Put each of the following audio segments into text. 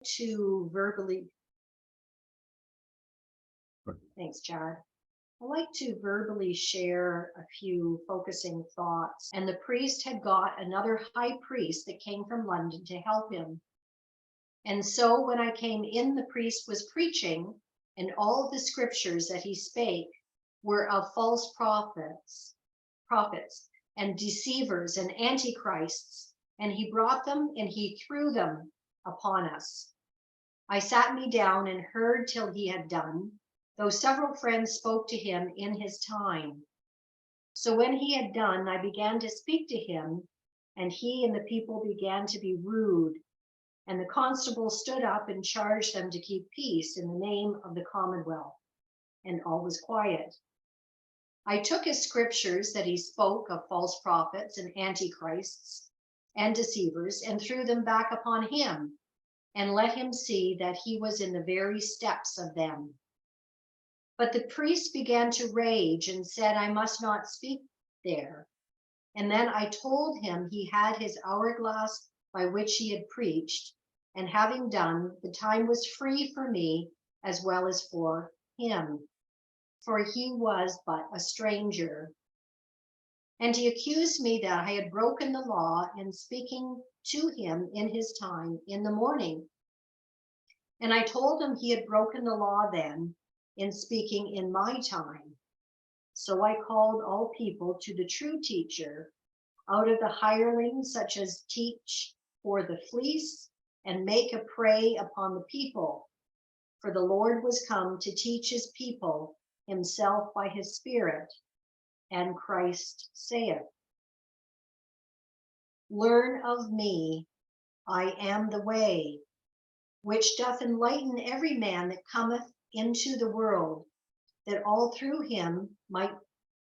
To verbally, thanks, Chad. I like to verbally share a few focusing thoughts. And the priest had got another high priest that came from London to help him. And so when I came in, the priest was preaching, and all the scriptures that he spake were of false prophets and deceivers and antichrists. And he brought them and he threw them upon us. I sat me down and heard till he had done, though several friends spoke to him in his time. So when he had done, I began to speak to him, and he and the people began to be rude. And the constable stood up and charged them to keep peace in the name of the Commonwealth, and all was quiet. I took his scriptures that he spoke of false prophets and antichrists and deceivers, and threw them back upon him, and let him see that he was in the very steps of them. But the priest began to rage and said, I must not speak there. And then I told him he had his hourglass by which he had preached, and having done, the time was free for me as well as for him, for he was but a stranger. And he accused me that I had broken the law in speaking to him in his time in the morning. And I told him he had broken the law then in speaking in my time. So I called all people to the true teacher, out of the hirelings such as teach for the fleece and make a prey upon the people. For the Lord was come to teach his people himself by his Spirit. And Christ saith, Learn of me, I am the way, which doth enlighten every man that cometh into the world, that all through him might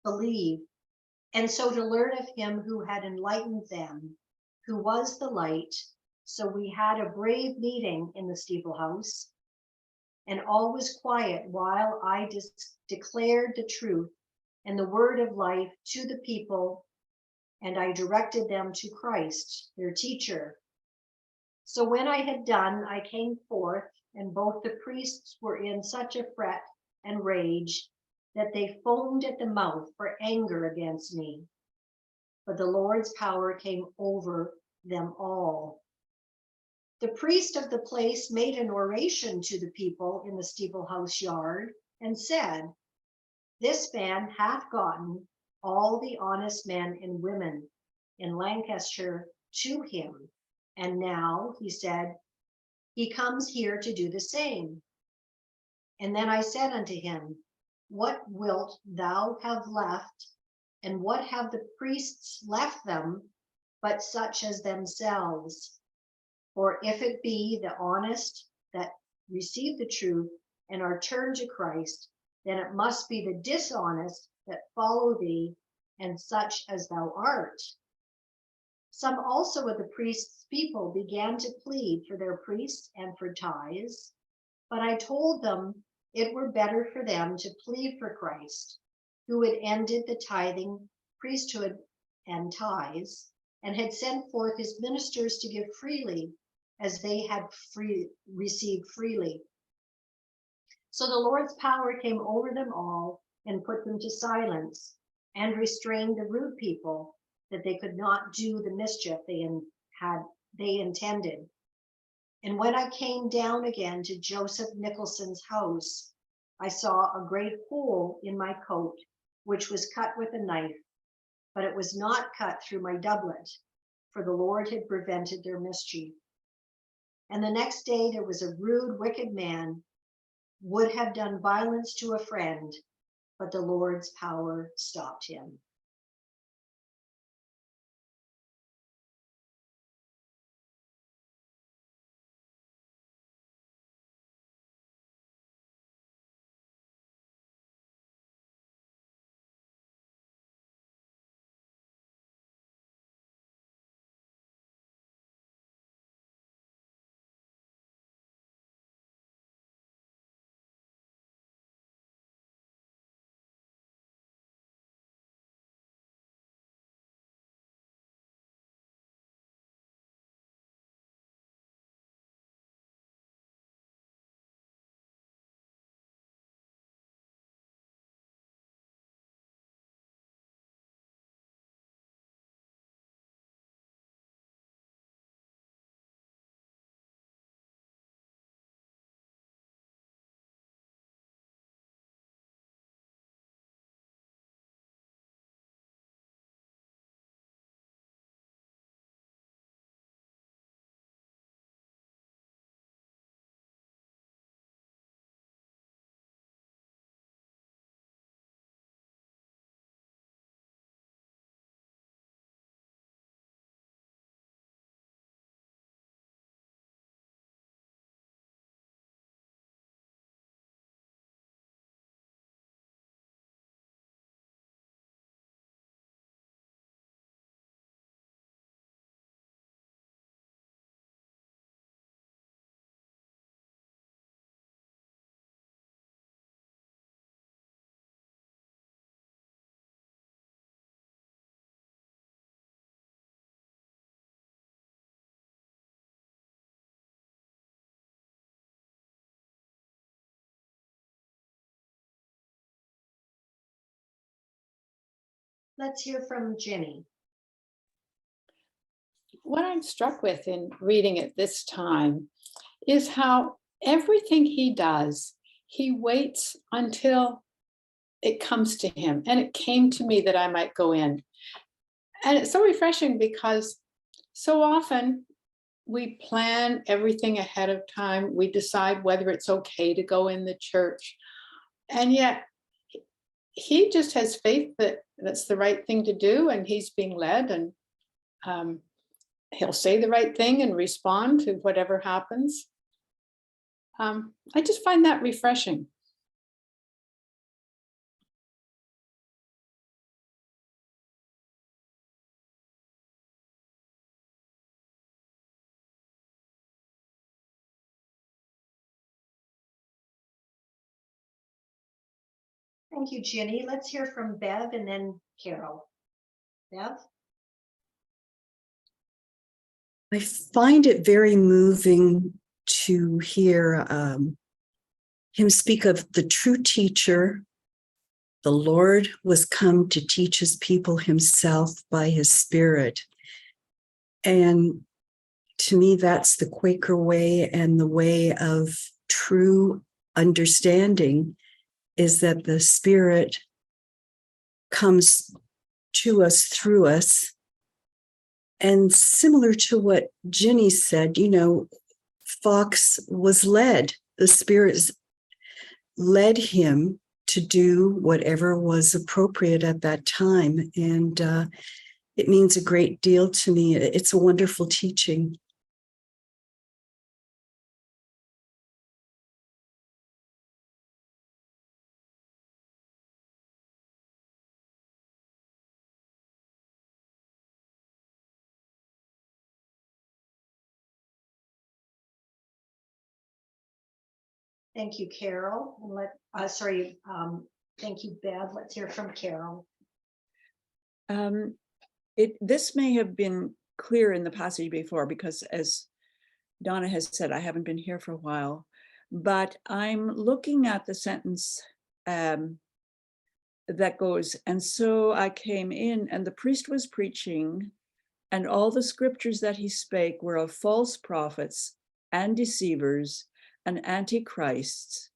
believe, and so to learn of him who had enlightened them, who was the light. So we had a brave meeting in the steeple house, and all was quiet while I declared the truth and the word of life to the people, and I directed them to Christ, their teacher. So when I had done, I came forth, and both the priests were in such a fret and rage that they foamed at the mouth for anger against me. But the Lord's power came over them all. The priest of the place made an oration to the people in the steeple house yard and said, This man hath gotten all the honest men and women in Lancashire to him. And now, he said, he comes here to do the same. And then I said unto him, What wilt thou have left, and what have the priests left them, but such as themselves? For if it be the honest that receive the truth and are turned to Christ, then it must be the dishonest that follow thee, and such as thou art. Some also of the priests' people began to plead for their priests and for tithes, but I told them it were better for them to plead for Christ, who had ended the tithing, priesthood, and tithes, and had sent forth his ministers to give freely, as they had received freely. So the Lord's power came over them all and put them to silence, and restrained the rude people, that they could not do the mischief they intended. And when I came down again to Joseph Nicholson's house, I saw a great hole in my coat, which was cut with a knife, but it was not cut through my doublet, for the Lord had prevented their mischief. And the next day there was a rude, wicked man, would have done violence to a friend, but the Lord's power stopped him. Let's hear from Jenny. What I'm struck with in reading it this time is how everything he does, he waits until it comes to him. And it came to me that I might go in. And it's so refreshing because so often we plan everything ahead of time. We decide whether it's okay to go in the church. And yet he just has faith that that's the right thing to do. And he's being led, and he'll say the right thing and respond to whatever happens. I just find that refreshing. Thank you, Jenny. Let's hear from Bev and then Carol. Bev? I find it very moving to hear him speak of the true teacher. The Lord was come to teach his people himself by his Spirit. And to me, that's the Quaker way, and the way of true understanding is that the Spirit comes to us through us. And similar to what Ginny said, Fox was led. The Spirit led him to do whatever was appropriate at that time. And it means a great deal to me. It's a wonderful teaching. Thank you, Carol. Thank you, Bev. Let's hear from Carol. This may have been clear in the passage before, because as Donna has said, I haven't been here for a while, but I'm looking at the sentence that goes, and so I came in, and the priest was preaching, and all the scriptures that he spake were of false prophets and deceivers and antichrists,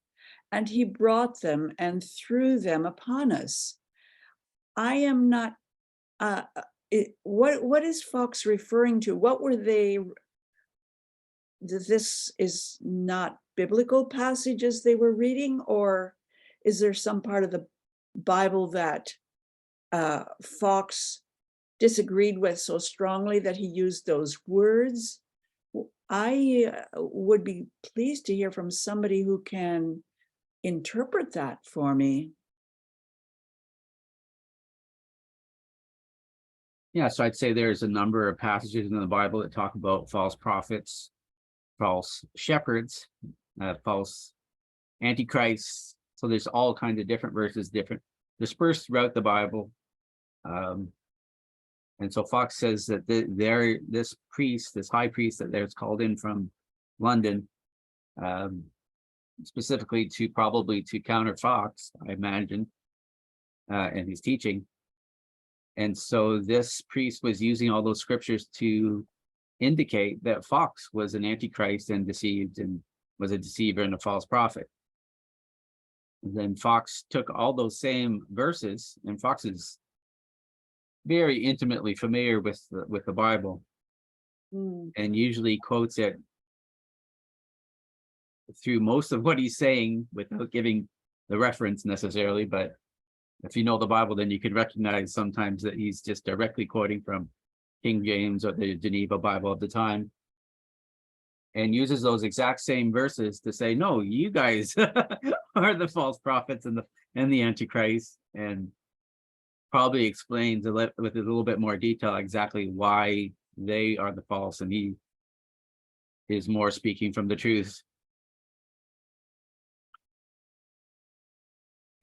and he brought them and threw them upon us. I am not, what is Fox referring to? What were they, this is not biblical passages they were reading, or is there some part of the Bible that Fox disagreed with so strongly that he used those words? I would be pleased to hear from somebody who can interpret that for me. Yeah, so I'd say there's a number of passages in the Bible that talk about false prophets, false shepherds, false antichrists. So there's all kinds of different verses, dispersed throughout the Bible. And so Fox says that this priest, this high priest that there's called in from London, specifically to counter Fox, I imagine, and his teaching. And so this priest was using all those scriptures to indicate that Fox was an antichrist and deceived, and was a deceiver and a false prophet. And then Fox took all those same verses, and Fox is very intimately familiar with the Bible, and usually quotes it through most of what he's saying without giving the reference necessarily. But if you know the Bible, then you can recognize sometimes that he's just directly quoting from King James or the Geneva Bible of the time, and uses those exact same verses to say, no, you guys are the false prophets and the Antichrist, and probably explains with a little bit more detail exactly why they are the false, and he is more speaking from the truth.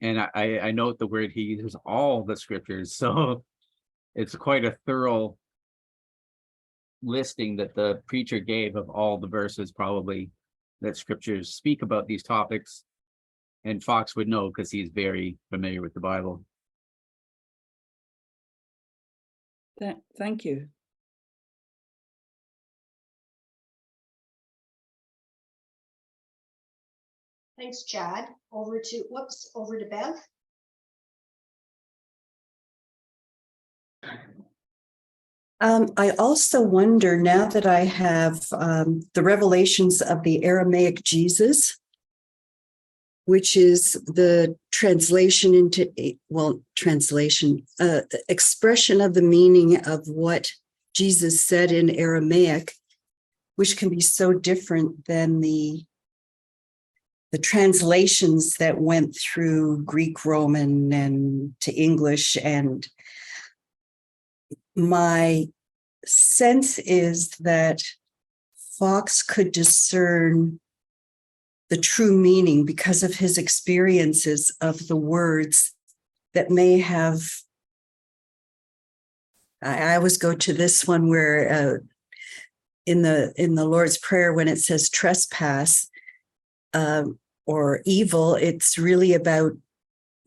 And I note the word he uses, all the scriptures, so it's quite a thorough listing that the preacher gave of all the verses probably that scriptures speak about these topics, and Fox would know because he's very familiar with the Bible. Thank you. Thanks, Chad. Over to Bev. I also wonder, now that I have the revelations of the Aramaic Jesus, which is the translation into, expression of the meaning of what Jesus said in Aramaic, which can be so different than the translations that went through Greek, Roman, and to English. And my sense is that Fox could discern the true meaning because of his experiences of the words that may have. I always go to this one where in the Lord's Prayer, when it says trespass or evil, it's really about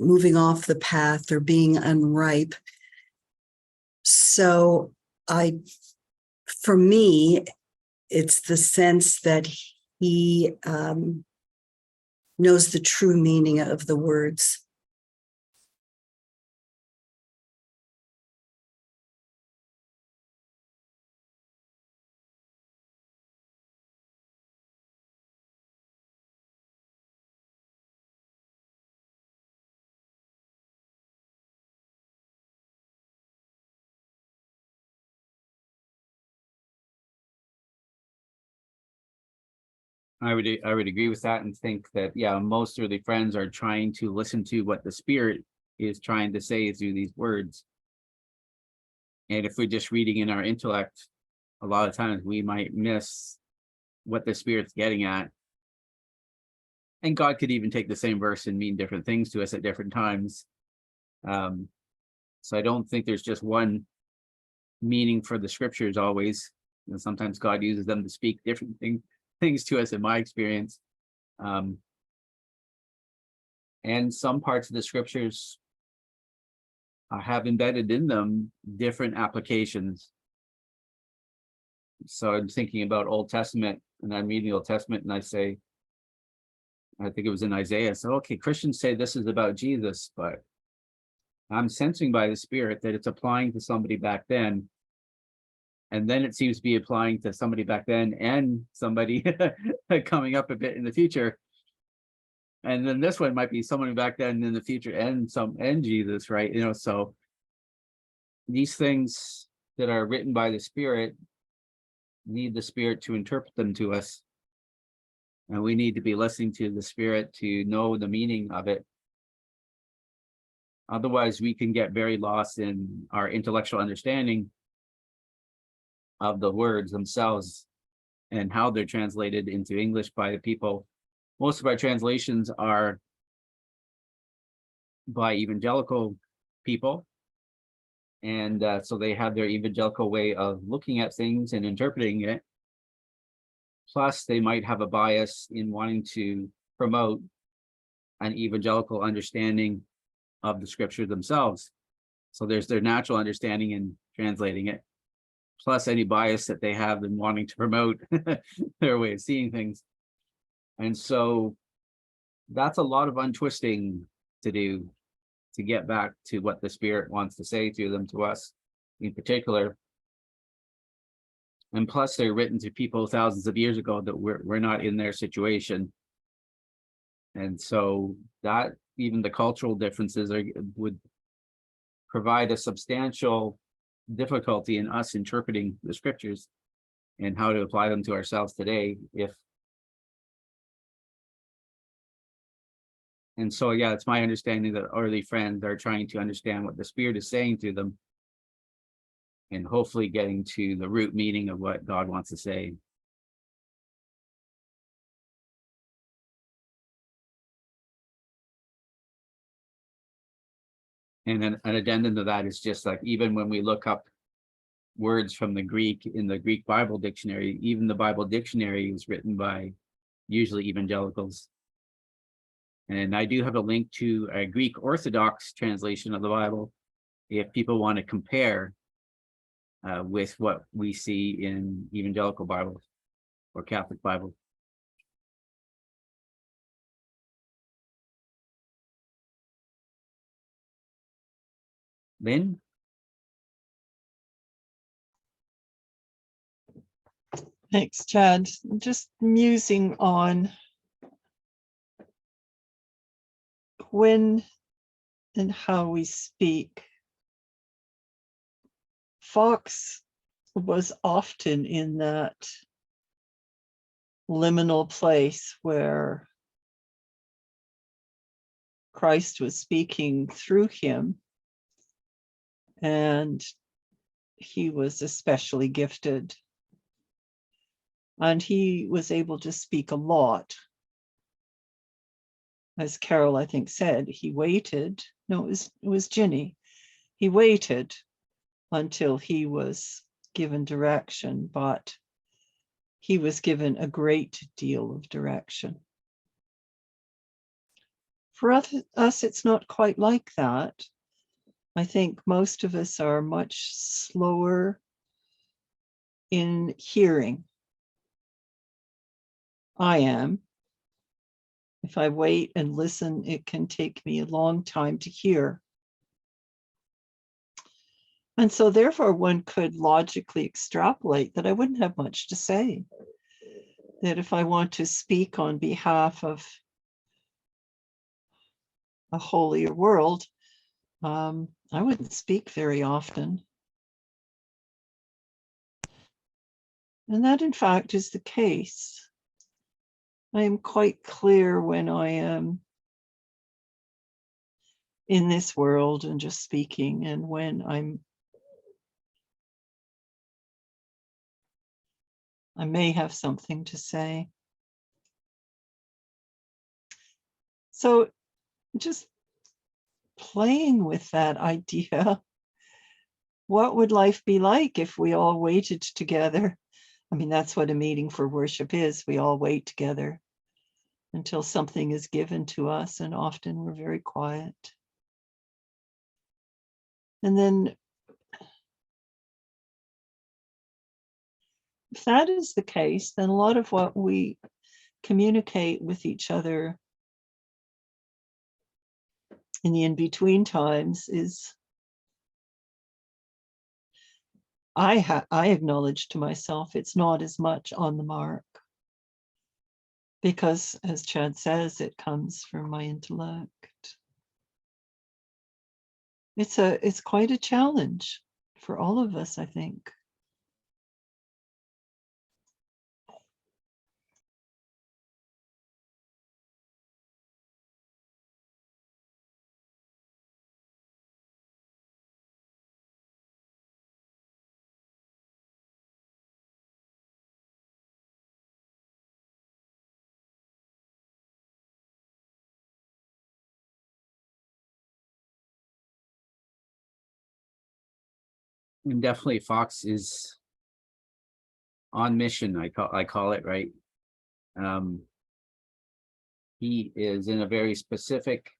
moving off the path or being unripe. So for me, it's the sense that he knows the true meaning of the words. I would agree with that and think that, yeah, most early friends are trying to listen to what the Spirit is trying to say through these words. And if we're just reading in our intellect, a lot of times we might miss what the Spirit's getting at. And God could even take the same verse and mean different things to us at different times. So I don't think there's just one meaning for the scriptures always. And sometimes God uses them to speak different things to us, in my experience. And some parts of the scriptures have embedded in them different applications. So I'm thinking about Old Testament, and I'm reading the Old Testament, and I say, I think it was in Isaiah, so okay, Christians say this is about Jesus, but I'm sensing by the Spirit that it's applying to somebody back then. And then it seems to be applying to somebody back then and somebody coming up a bit in the future. And then this one might be someone back then in the future and Jesus, right? You know, so these things that are written by the Spirit need the Spirit to interpret them to us. And we need to be listening to the Spirit to know the meaning of it. Otherwise, we can get very lost in our intellectual understanding of the words themselves and how they're translated into English by the people. Most of our translations are by evangelical people. And so they have their evangelical way of looking at things and interpreting it. Plus, they might have a bias in wanting to promote an evangelical understanding of the scripture themselves. So there's their natural understanding in translating it, plus any bias that they have in wanting to promote their way of seeing things. And so that's a lot of untwisting to do to get back to what the Spirit wants to say through them to us in particular. And plus, they're written to people thousands of years ago that we're not in their situation. And so that even the cultural differences would provide a substantial difficulty in us interpreting the scriptures and how to apply them to ourselves today. And so, yeah, it's my understanding that early friends are trying to understand what the Spirit is saying to them and hopefully getting to the root meaning of what God wants to say. And then an addendum to that is just like, even when we look up words from the Greek in the Greek Bible dictionary, even the Bible dictionary is written by usually evangelicals. And I do have a link to a Greek Orthodox translation of the Bible if people want to compare with what we see in evangelical Bibles or Catholic Bibles. Lynn? Thanks, Chad. Just musing on when and how we speak. Fox was often in that liminal place where Christ was speaking through him, and he was especially gifted. And he was able to speak a lot. As Carol, I think, said, he waited. No, it was Ginny. He waited until he was given direction, but he was given a great deal of direction. For us, it's not quite like that. I think most of us are much slower in hearing. I am. If I wait and listen, it can take me a long time to hear. And so therefore one could logically extrapolate that I wouldn't have much to say. That if I want to speak on behalf of a holier world, I wouldn't speak very often. And that in fact is the case. I am quite clear when I am in this world and just speaking, and when I may have something to say. So just playing with that idea, what would life be like if we all waited together? I mean, that's what a meeting for worship is. We all wait together until something is given to us, and often we're very quiet. And then if that is the case, then a lot of what we communicate with each other in the in-between times is, I acknowledge to myself, it's not as much on the mark. Because as Chad says, it comes from my intellect. It's quite a challenge for all of us, I think. And definitely Fox is on mission, I call it, right? He is in a very specific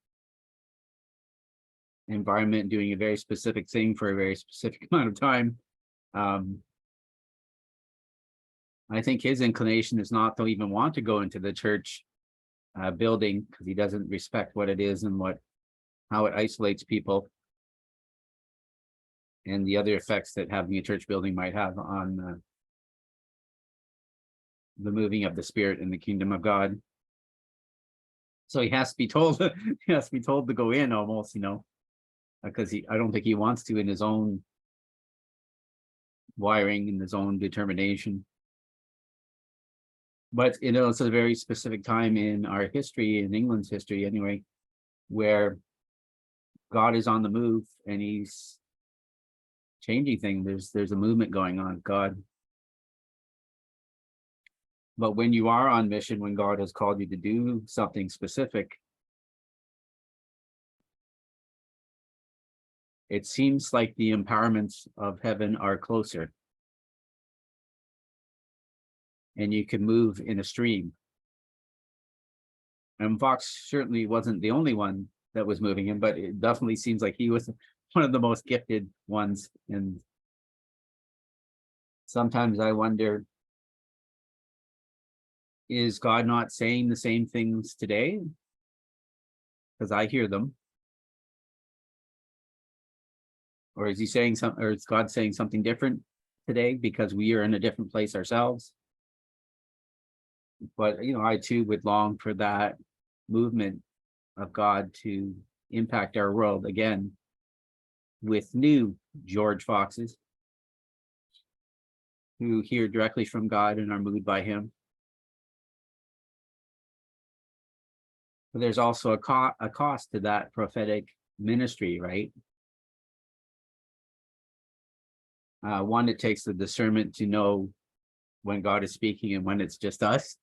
environment, doing a very specific thing for a very specific amount of time. I think his inclination is not to even want to go into the church building, because he doesn't respect what it is and how it isolates people, and the other effects that having a church building might have on the moving of the Spirit in the kingdom of God. So he has to be told, he has to be told to go in almost, because I don't think he wants to in his own wiring, in his own determination. But it's a very specific time in our history, in England's history anyway, where God is on the move and he's changing things. There's a movement going on, God. But when you are on mission, when God has called you to do something specific, it seems like the empowerments of heaven are closer. And you can move in a stream. And Fox certainly wasn't the only one that was moving him, but it definitely seems like he was one of the most gifted ones. And sometimes I wonder, is God not saying the same things today? Because I hear them. Or is he saying something, or is God saying something different today because we are in a different place ourselves? But, I too would long for that movement of God to impact our world again with new George Foxes who hear directly from God and are moved by him. But there's also a cost to that prophetic ministry, right? One, it takes the discernment to know when God is speaking and when it's just us,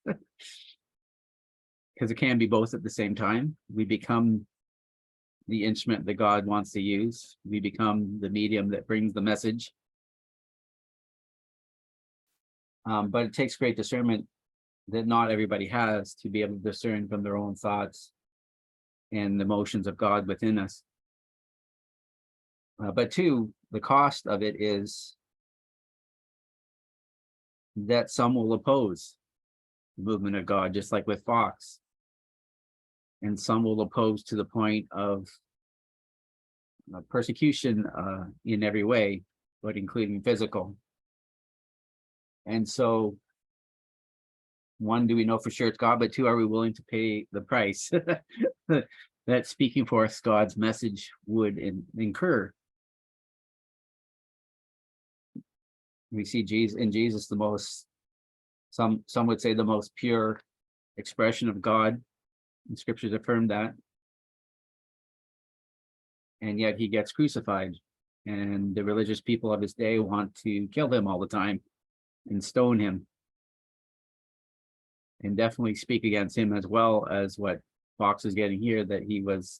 because it can be both at the same time. We become the instrument that God wants to use. We become the medium that brings the message. But it takes great discernment that not everybody has to be able to discern from their own thoughts and the motions of God within us. But two, the cost of it is that some will oppose the movement of God, just like with Fox. And some will oppose to the point of persecution in every way, but including physical. And so, one, do we know for sure it's God? But two, are we willing to pay the price that speaking forth God's message would incur? We see Jesus the most, some would say the most pure expression of God, and scriptures affirm that. And yet he gets crucified, and the religious people of his day want to kill him all the time and stone him, and definitely speak against him, as well as what Fox is getting here, that he was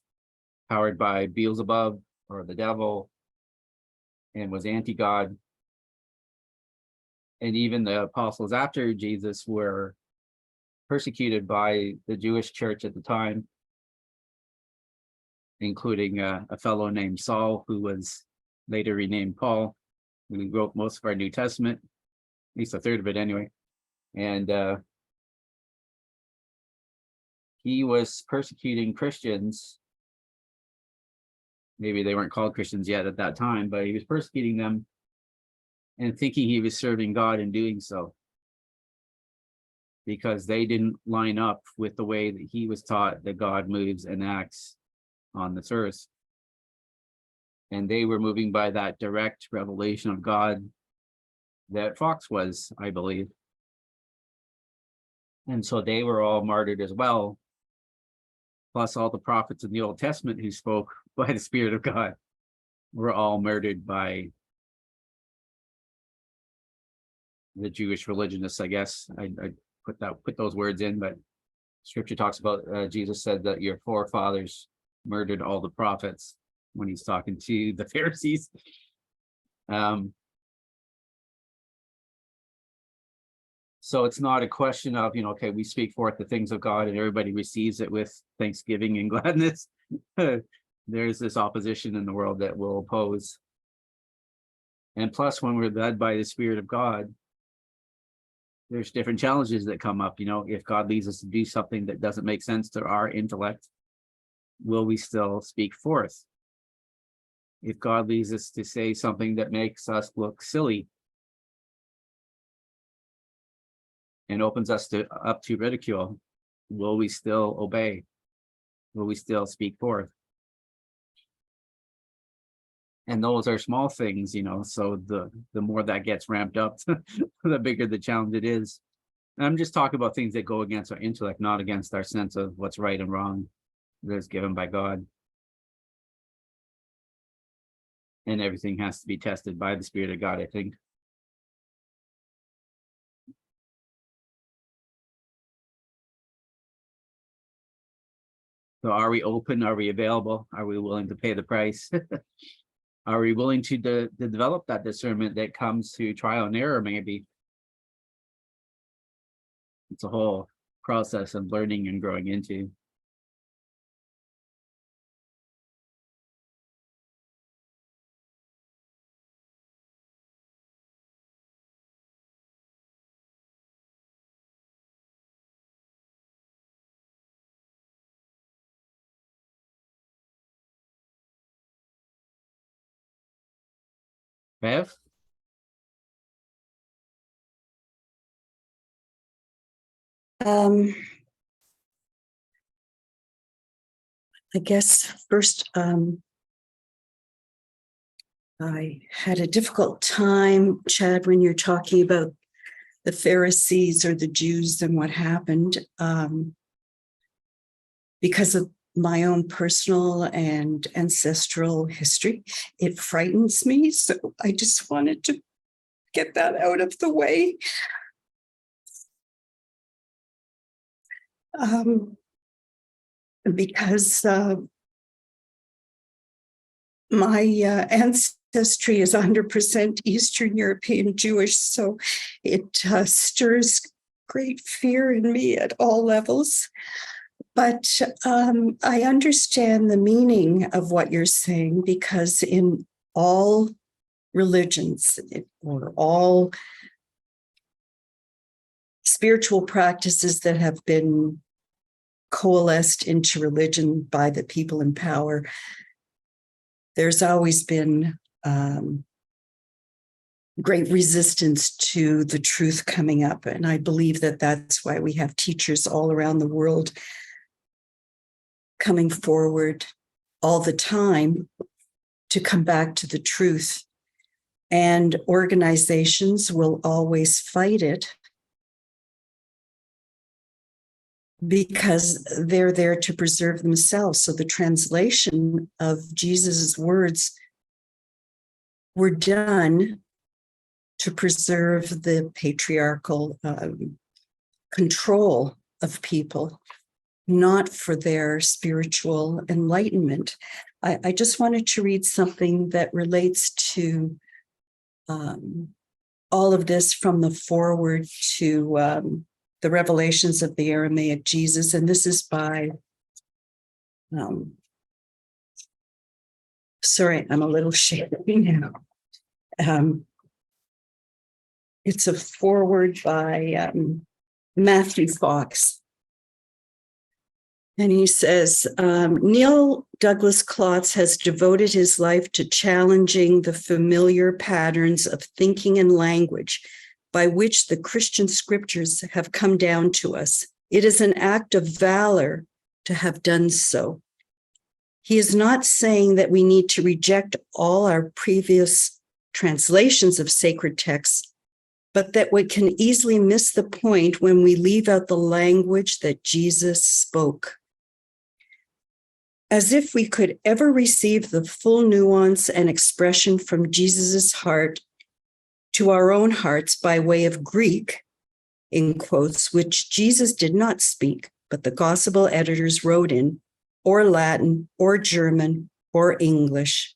powered by Beelzebub or the devil and was anti-God. And even the apostles after Jesus were persecuted by the Jewish church at the time, including a fellow named Saul, who was later renamed Paul, who wrote most of our New Testament, at least a third of it anyway. And he was persecuting Christians. Maybe they weren't called Christians yet at that time, but he was persecuting them and thinking he was serving God in doing so, because they didn't line up with the way that he was taught that God moves and acts on this earth. And they were moving by that direct revelation of God that Fox was, I believe. And so they were all martyred as well, plus all the prophets in the Old Testament who spoke by the Spirit of God were all murdered by the Jewish religionists, I guess. I put those words in, but scripture talks about, Jesus said that your forefathers murdered all the prophets when he's talking to the Pharisees. So it's not a question of, okay, we speak forth the things of God and everybody receives it with thanksgiving and gladness. There's this opposition in the world that will oppose. And plus, when we're led by the Spirit of God, there's different challenges that come up. If God leads us to do something that doesn't make sense to our intellect, will we still speak forth? If God leads us to say something that makes us look silly and opens us up to ridicule, will we still obey? Will we still speak forth? And those are small things, so the more that gets ramped up, the bigger the challenge it is. And I'm just talking about things that go against our intellect, not against our sense of what's right and wrong that's given by God. And everything has to be tested by the Spirit of God, I think. So are we open? Are we available? Are we willing to pay the price? Are we willing to develop that discernment that comes through trial and error, maybe? It's a whole process of learning and growing into. Bev? I guess first, I had a difficult time, Chad, when you're talking about the Pharisees or the Jews and what happened, because of my own personal and ancestral history. It frightens me. So I just wanted to get that out of the way. Because my ancestry is 100% Eastern European Jewish, so it stirs great fear in me at all levels. But I understand the meaning of what you're saying, because in all religions or all spiritual practices that have been coalesced into religion by the people in power, there's always been great resistance to the truth coming up. And I believe that that's why we have teachers all around the world coming forward all the time to come back to the truth. And organizations will always fight it because they're there to preserve themselves. So the translation of Jesus's words were done to preserve the patriarchal control of people, not for their spiritual enlightenment. I just wanted to read something that relates to all of this from the foreword to the revelations of the Aramaic Jesus. And this is by, sorry, I'm a little shaky now. It's a foreword by Matthew Fox. And he says, Neil Douglas Klotz has devoted his life to challenging the familiar patterns of thinking and language by which the Christian scriptures have come down to us. It is an act of valor to have done so. He is not saying that we need to reject all our previous translations of sacred texts, but that we can easily miss the point when we leave out the language that Jesus spoke. As if we could ever receive the full nuance and expression from Jesus's heart to our own hearts by way of Greek, in quotes, which Jesus did not speak, but the gospel editors wrote in, or Latin, or German, or English.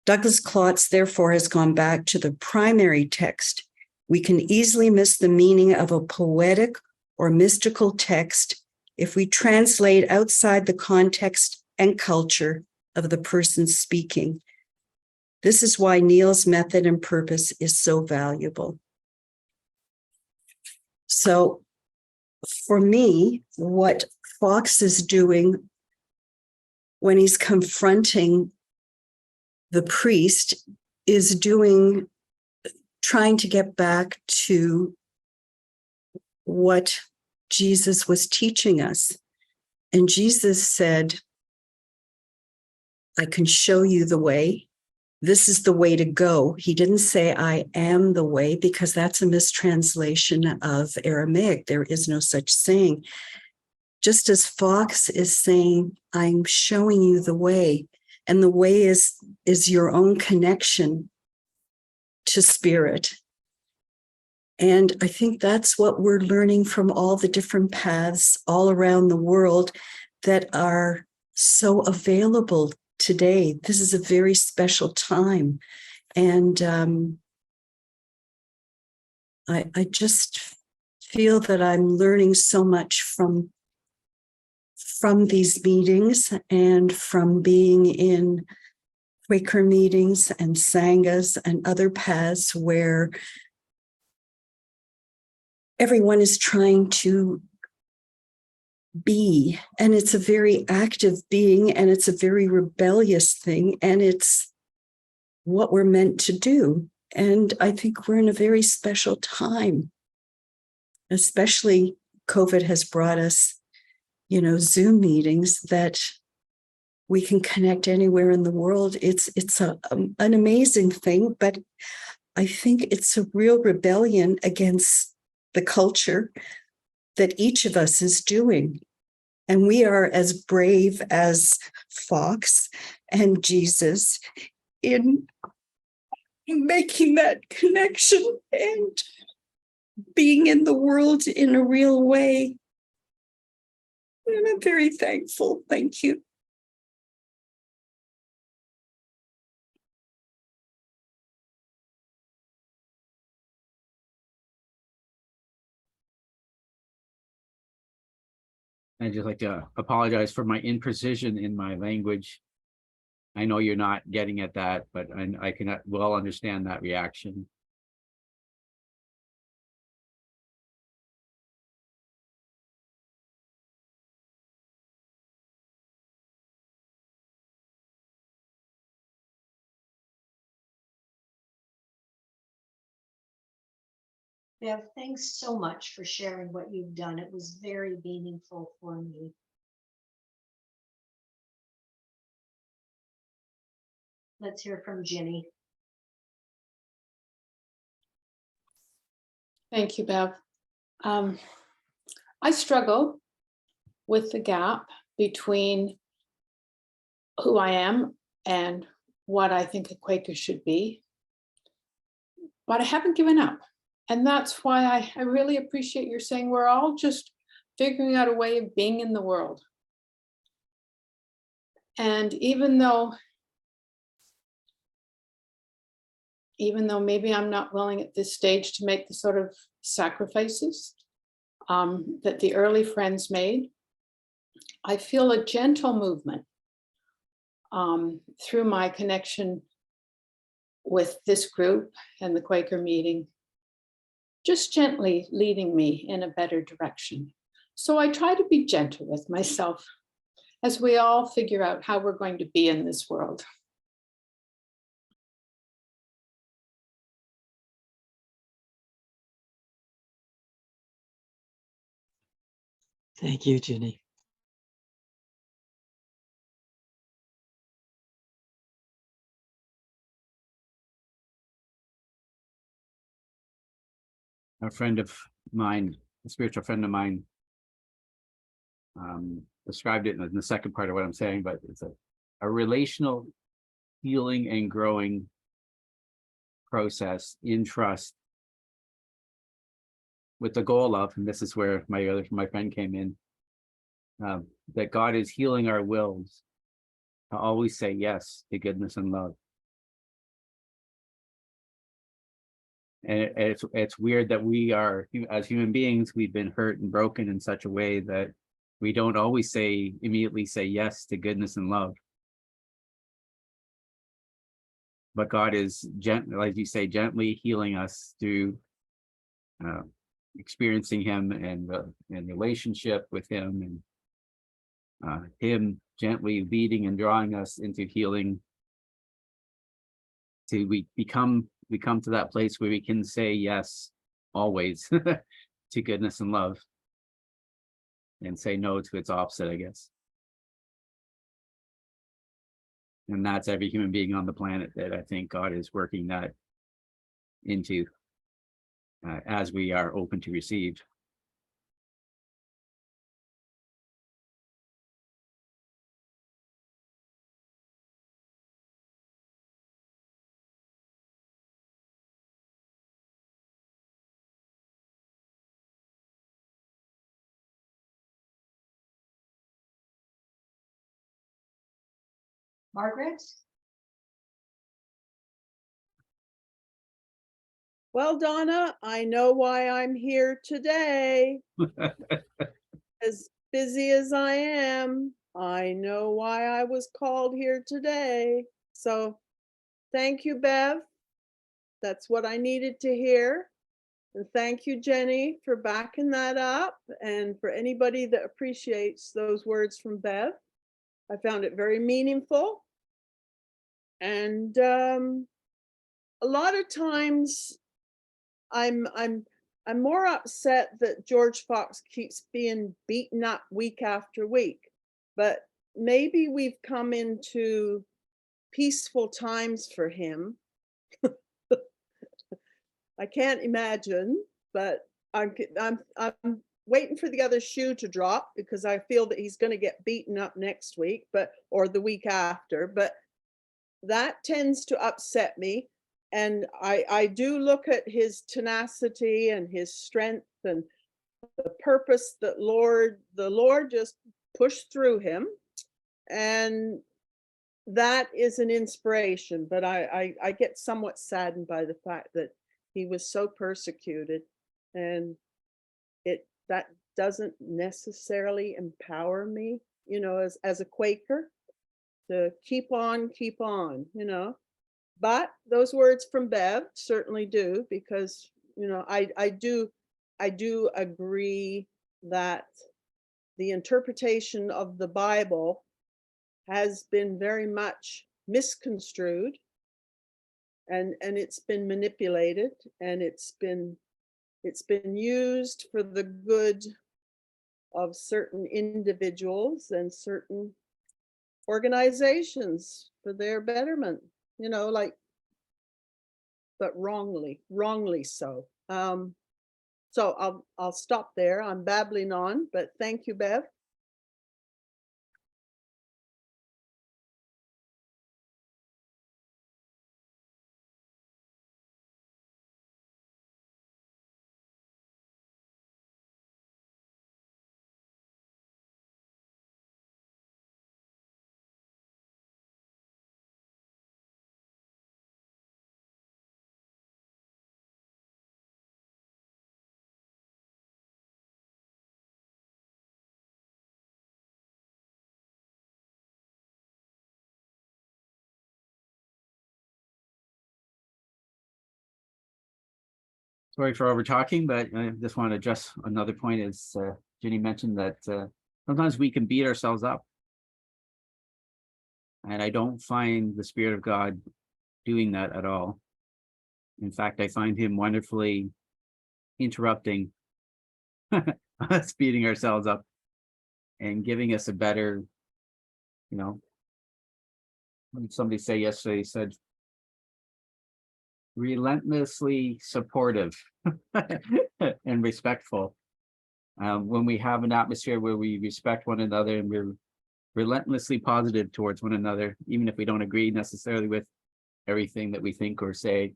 Douglas Klotz, therefore, has gone back to the primary text. We can easily miss the meaning of a poetic or mystical text if we translate outside the context and culture of the person speaking. This is why Neil's method and purpose is so valuable. So for me, what Fox is doing when he's confronting the priest is trying to get back to what Jesus was teaching us. And Jesus said, I can show you the way. This is the way to go. He didn't say, I am the way, because that's a mistranslation of Aramaic. There is no such saying. Just as Fox is saying, I'm showing you the way. And the way is your own connection to spirit. And I think that's what we're learning from all the different paths all around the world that are so available today. This is a very special time. And I just feel that I'm learning so much from these meetings and from being in Quaker meetings and Sanghas and other paths where everyone is trying to be, and it's a very active being, and it's a very rebellious thing, and it's what we're meant to do. And I think we're in a very special time, especially COVID has brought us, Zoom meetings that we can connect anywhere in the world. It's an amazing thing, but I think it's a real rebellion against the culture that each of us is doing. And we are as brave as Fox and Jesus in making that connection and being in the world in a real way. And I'm very thankful. Thank you. I'd just like to apologize for my imprecision in my language. I know you're not getting at that, but I can well understand that reaction. Bev, thanks so much for sharing what you've done. It was very meaningful for me. Let's hear from Ginny. Thank you, Bev. I struggle with the gap between who I am and what I think a Quaker should be, but I haven't given up. And that's why I really appreciate your saying we're all just figuring out a way of being in the world. And even though maybe I'm not willing at this stage to make the sort of sacrifices that the early friends made, I feel a gentle movement through my connection with this group and the Quaker meeting, just gently leading me in a better direction. So I try to be gentle with myself as we all figure out how we're going to be in this world. Thank you, Ginny. A friend of mine, a spiritual friend of mine, described it in the second part of what I'm saying, but it's a relational healing and growing process in trust, with the goal of, and this is where my friend came in, that God is healing our wills to always say yes to goodness and love. And it's weird that we are, as human beings, we've been hurt and broken in such a way that we don't always immediately say yes to goodness and love. But God is gently, like you say, gently healing us through experiencing Him and relationship with Him, and Him gently leading and drawing us into healing. We come to that place where we can say yes always to goodness and love, and say no to its opposite, I guess. And that's every human being on the planet that I think God is working that into as we are open to receive. Margaret? Well, Donna, I know why I'm here today. As busy as I am, I know why I was called here today. So thank you, Bev. That's what I needed to hear. And thank you, Jenny, for backing that up. And for anybody that appreciates those words from Bev, I found it very meaningful. And a lot of times I'm more upset that George Fox keeps being beaten up week after week. But maybe we've come into peaceful times for him. I can't imagine, but I'm waiting for the other shoe to drop, because I feel that he's going to get beaten up next week, or the week after. But that tends to upset me. And I do look at his tenacity and his strength and the purpose that the Lord just pushed through him. And that is an inspiration. But I get somewhat saddened by the fact that he was so persecuted, and that doesn't necessarily empower me, as a Quaker, to keep on, But those words from Bev certainly do, because, I do agree that the interpretation of the Bible has been very much misconstrued, and it's been manipulated, and it's been used for the good of certain individuals and certain organizations for their betterment, but wrongly so. So I'll stop there. I'm babbling on, but thank you, Bev. Sorry for over talking, but I just want to address another point. Is Jenny mentioned that sometimes we can beat ourselves up. And I don't find the Spirit of God doing that at all. In fact, I find him wonderfully interrupting us beating ourselves up and giving us a better, what did somebody say yesterday? He said, relentlessly supportive and respectful. When we have an atmosphere where we respect one another and we're relentlessly positive towards one another, even if we don't agree necessarily with everything that we think or say,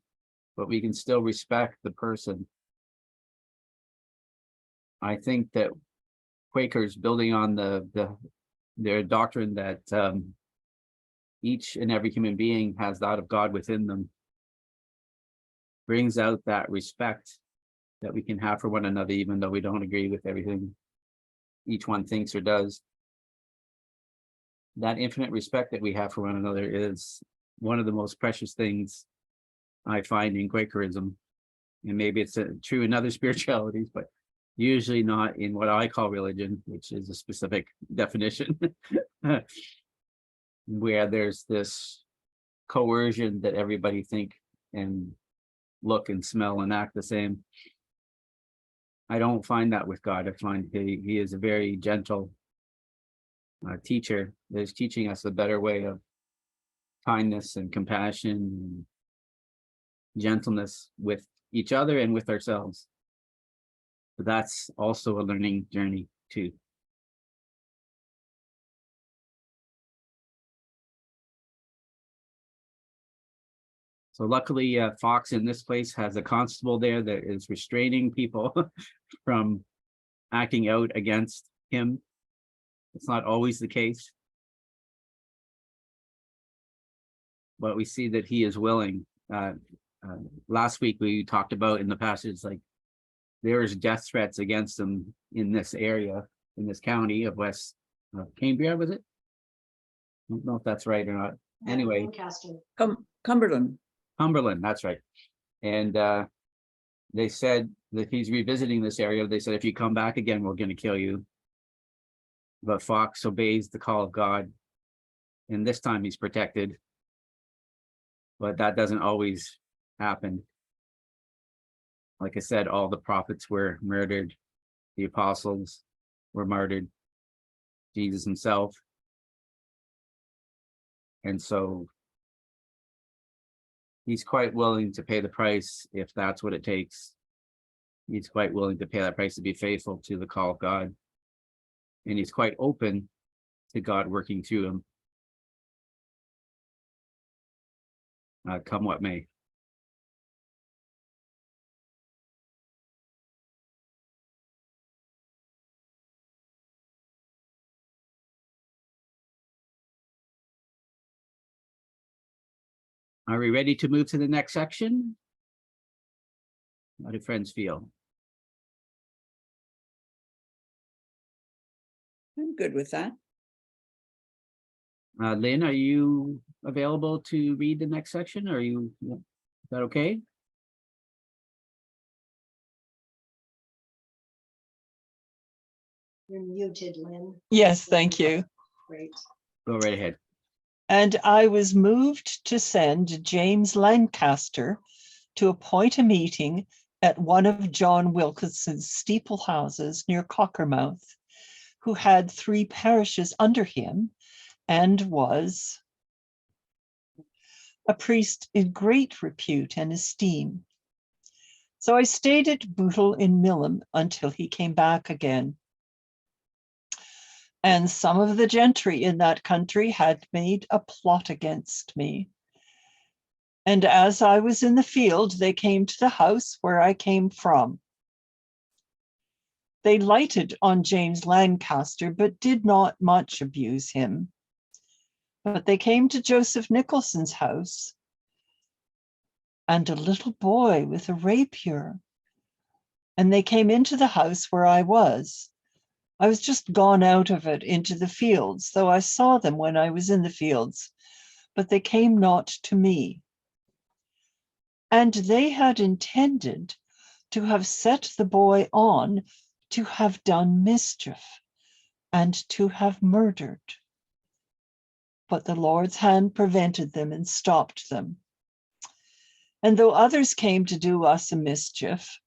but we can still respect the person. I think that Quakers, building on their doctrine that each and every human being has that of God within them, brings out that respect that we can have for one another, even though we don't agree with everything each one thinks or does. That infinite respect that we have for one another is one of the most precious things I find in Quakerism. And maybe it's true in other spiritualities, but usually not in what I call religion, which is a specific definition, where there's this coercion that everybody think and look and smell and act the same. I don't find that with God. I find he is a very gentle teacher that is teaching us a better way of kindness and compassion and gentleness with each other and with ourselves. But that's also a learning journey too. So luckily, Fox in this place has a constable there that is restraining people from acting out against him. It's not always the case, but we see that he is willing. Last week we talked about in the passage, like there is death threats against him in this area, in this county of West Cambria, was it? I don't know if that's right or not. Anyway, Lancaster. Cumberland. That's right. And they said that he's revisiting this area. They said, if you come back again, we're going to kill you. But Fox obeys the call of God. And this time he's protected. But that doesn't always happened. Like I said, all the prophets were murdered. The apostles were martyred. Jesus himself. And so he's quite willing to pay the price if that's what it takes. He's quite willing to pay that price to be faithful to the call of God. And he's quite open to God working through him. Come what may. Are we ready to move to the next section? How do friends feel? I'm good with that. Lynn, are you available to read the next section? Are you, is that okay? You're muted, Lynn. Yes, thank you. Great. Go right ahead. And I was moved to send James Lancaster to appoint a meeting at one of John Wilkinson's steeple houses near Cockermouth, who had 3 parishes under him and was a priest in great repute and esteem. So I stayed at Bootle in Milham until he came back again. And some of the gentry in that country had made a plot against me. And as I was in the field, they came to the house where I came from. They lighted on James Lancaster, but did not much abuse him. But they came to Joseph Nicholson's house, and a little boy with a rapier. And they came into the house where I was. I was just gone out of it into the fields, though I saw them when I was in the fields, but they came not to me. And they had intended to have set the boy on to have done mischief and to have murdered. But the Lord's hand prevented them and stopped them. And though others came to do us a mischief,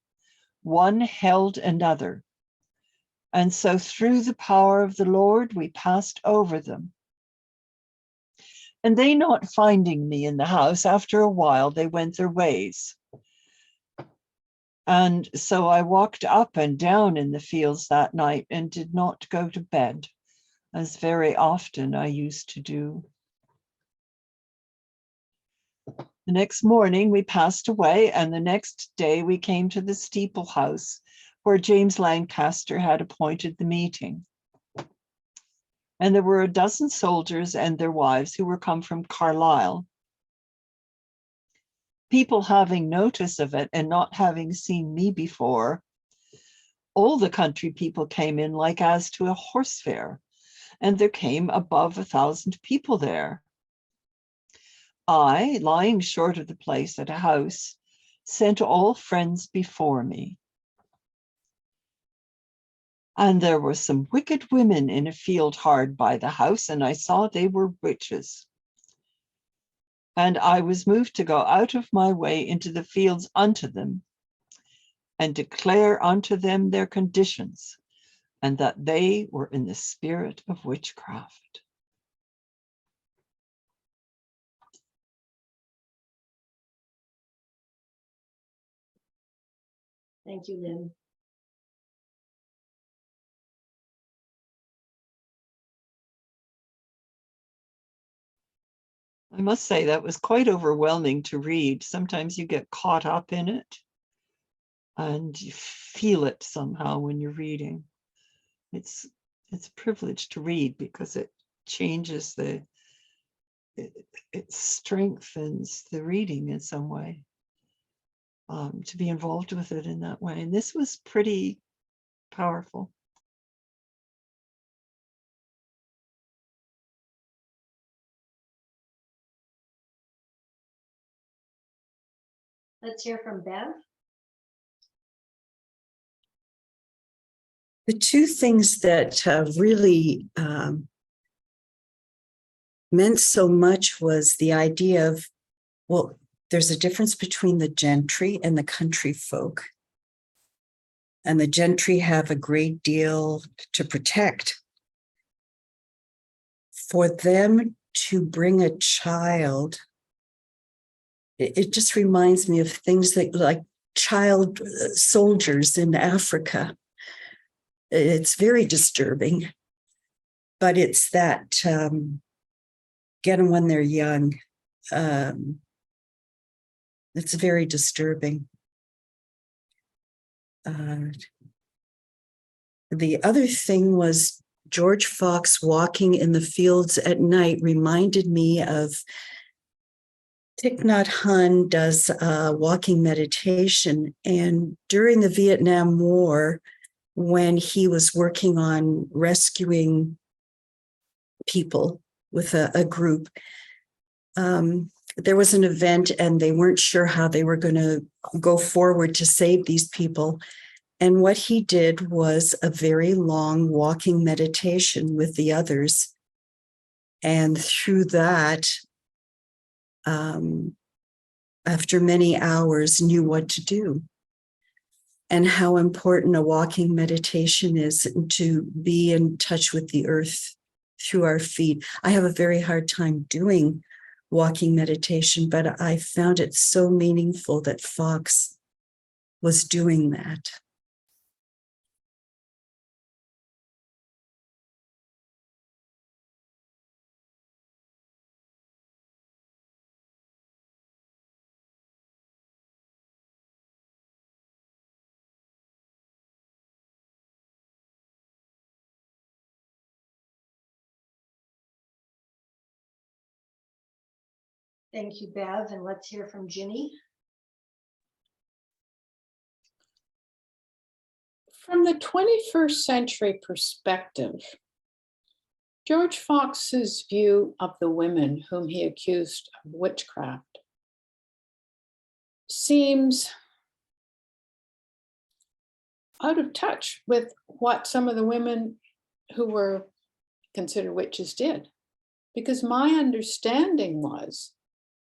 one held another. And so through the power of the Lord, we passed over them. And they not finding me in the house, after a while, they went their ways. And so I walked up and down in the fields that night and did not go to bed, as very often I used to do. The next morning we passed away, and the next day we came to the steeple house where James Lancaster had appointed the meeting. And there were 12 soldiers and their wives who were come from Carlisle. People having notice of it and not having seen me before, all the country people came in like as to a horse fair, and there came above 1,000 people there. I, lying short of the place at a house, sent all friends before me. And there were some wicked women in a field hard by the house, and I saw they were witches. And I was moved to go out of my way into the fields unto them, and declare unto them their conditions, and that they were in the spirit of witchcraft. Thank you, Lynn. I must say that was quite overwhelming to read. Sometimes you get caught up in it and you feel it somehow when you're reading. It's a privilege to read because it changes it strengthens the reading in some way, to be involved with it in that way. And this was pretty powerful. Let's hear from Bev. The 2 things that really meant so much was the idea of, well, there's a difference between the gentry and the country folk. And the gentry have a great deal to protect. For them to bring a child, it just reminds me of things that like child soldiers in Africa. It's very disturbing, but it's that get them when they're young. It's very disturbing. The other thing was George Fox walking in the fields at night reminded me of Thich Nhat Hanh does walking meditation. And during the Vietnam War, when he was working on rescuing people with a group, there was an event and they weren't sure how they were going to go forward to save these people. And what he did was a very long walking meditation with the others. And through that, after many hours, knew what to do. And how important a walking meditation is to be in touch with the earth through our feet. I have a very hard time doing walking meditation, but I found it so meaningful that Fox was doing that. Thank you, Bev, and let's hear from Ginny. From the 21st century perspective, George Fox's view of the women whom he accused of witchcraft seems out of touch with what some of the women who were considered witches did. Because my understanding was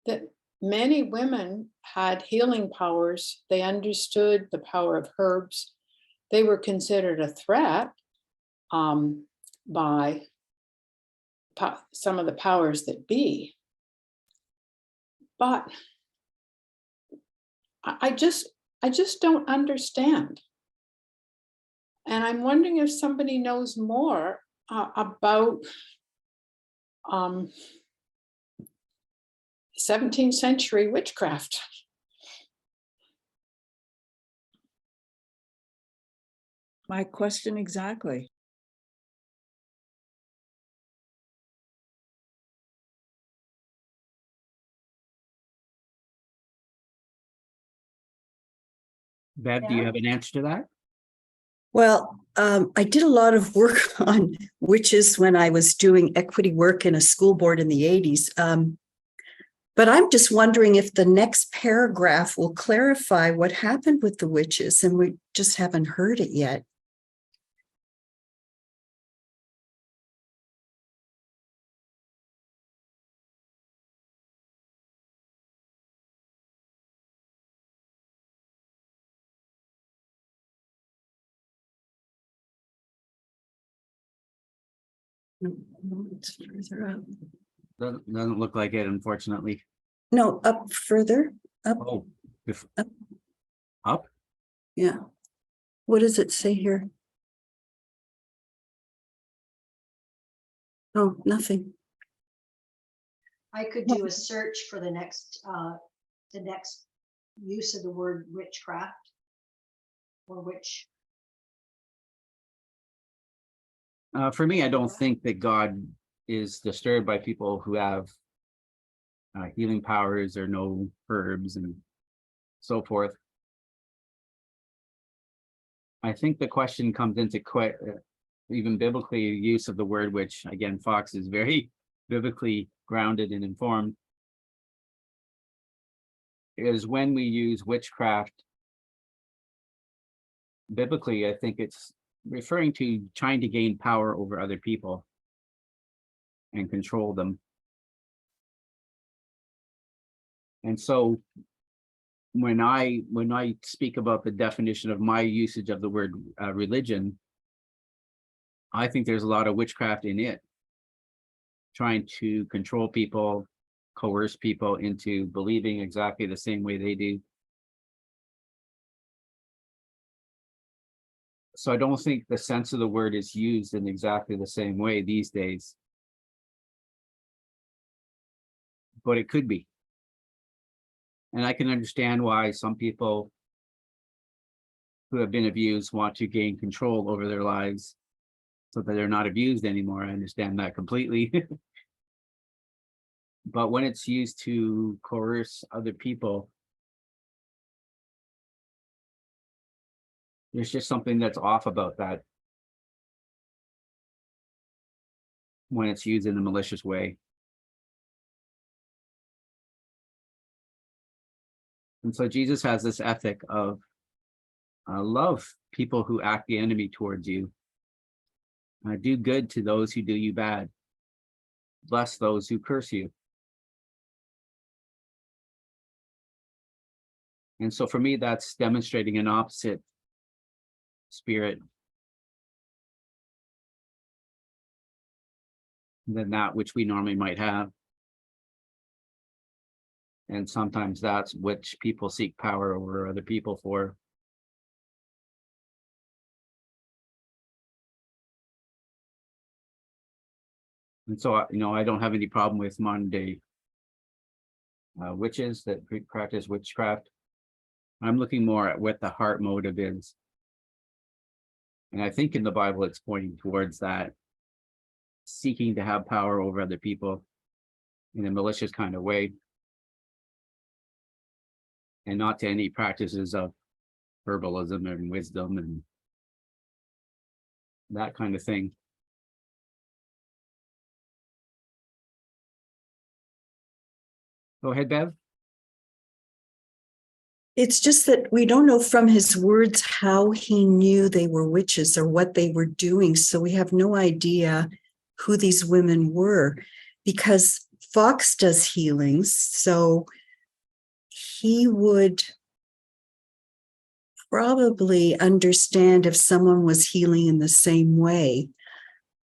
that many women had healing powers. They understood the power of herbs. They were considered a threat by some of the powers that be. But I just don't understand. And I'm wondering if somebody knows more about 17th century witchcraft. My question exactly. Bev, do you have an answer to that? Well, I did a lot of work on witches when I was doing equity work in a school board in the 80s. But I'm just wondering if the next paragraph will clarify what happened with the witches, and we just haven't heard it yet. No, it's further up. Doesn't look like it, unfortunately. No, up further. Up. Oh, Up. up? Yeah. What does it say here? Oh, nothing. I could do a search for the next use of the word witchcraft or witch. For me, I don't think that God is disturbed by people who have healing powers or know herbs and so forth. I think the question comes into even biblically use of the word, which again, Fox is very biblically grounded and informed, is when we use witchcraft. Biblically, I think it's referring to trying to gain power over other people and control them. And so when I speak about the definition of my usage of the word religion, I think there's a lot of witchcraft in it, trying to control people, coerce people into believing exactly the same way they do. So I don't think the sense of the word is used in exactly the same way these days. But it could be. And I can understand why some people who have been abused want to gain control over their lives so that they're not abused anymore. I understand that completely. But when it's used to coerce other people, there's just something that's off about that when it's used in a malicious way. And so Jesus has this ethic of love people who act the enemy towards you. Do good to those who do you bad. Bless those who curse you. And so for me, that's demonstrating an opposite spirit than that which we normally might have. And sometimes that's which people seek power over other people for. And so, I don't have any problem with modern day witches that practice witchcraft. I'm looking more at what the heart motive is. And I think in the Bible, it's pointing towards that, seeking to have power over other people in a malicious kind of way, and not to any practices of herbalism and wisdom and that kind of thing. Go ahead, Bev. It's just that we don't know from his words how he knew they were witches or what they were doing. So we have no idea who these women were, because Fox does healings. So he would probably understand if someone was healing in the same way.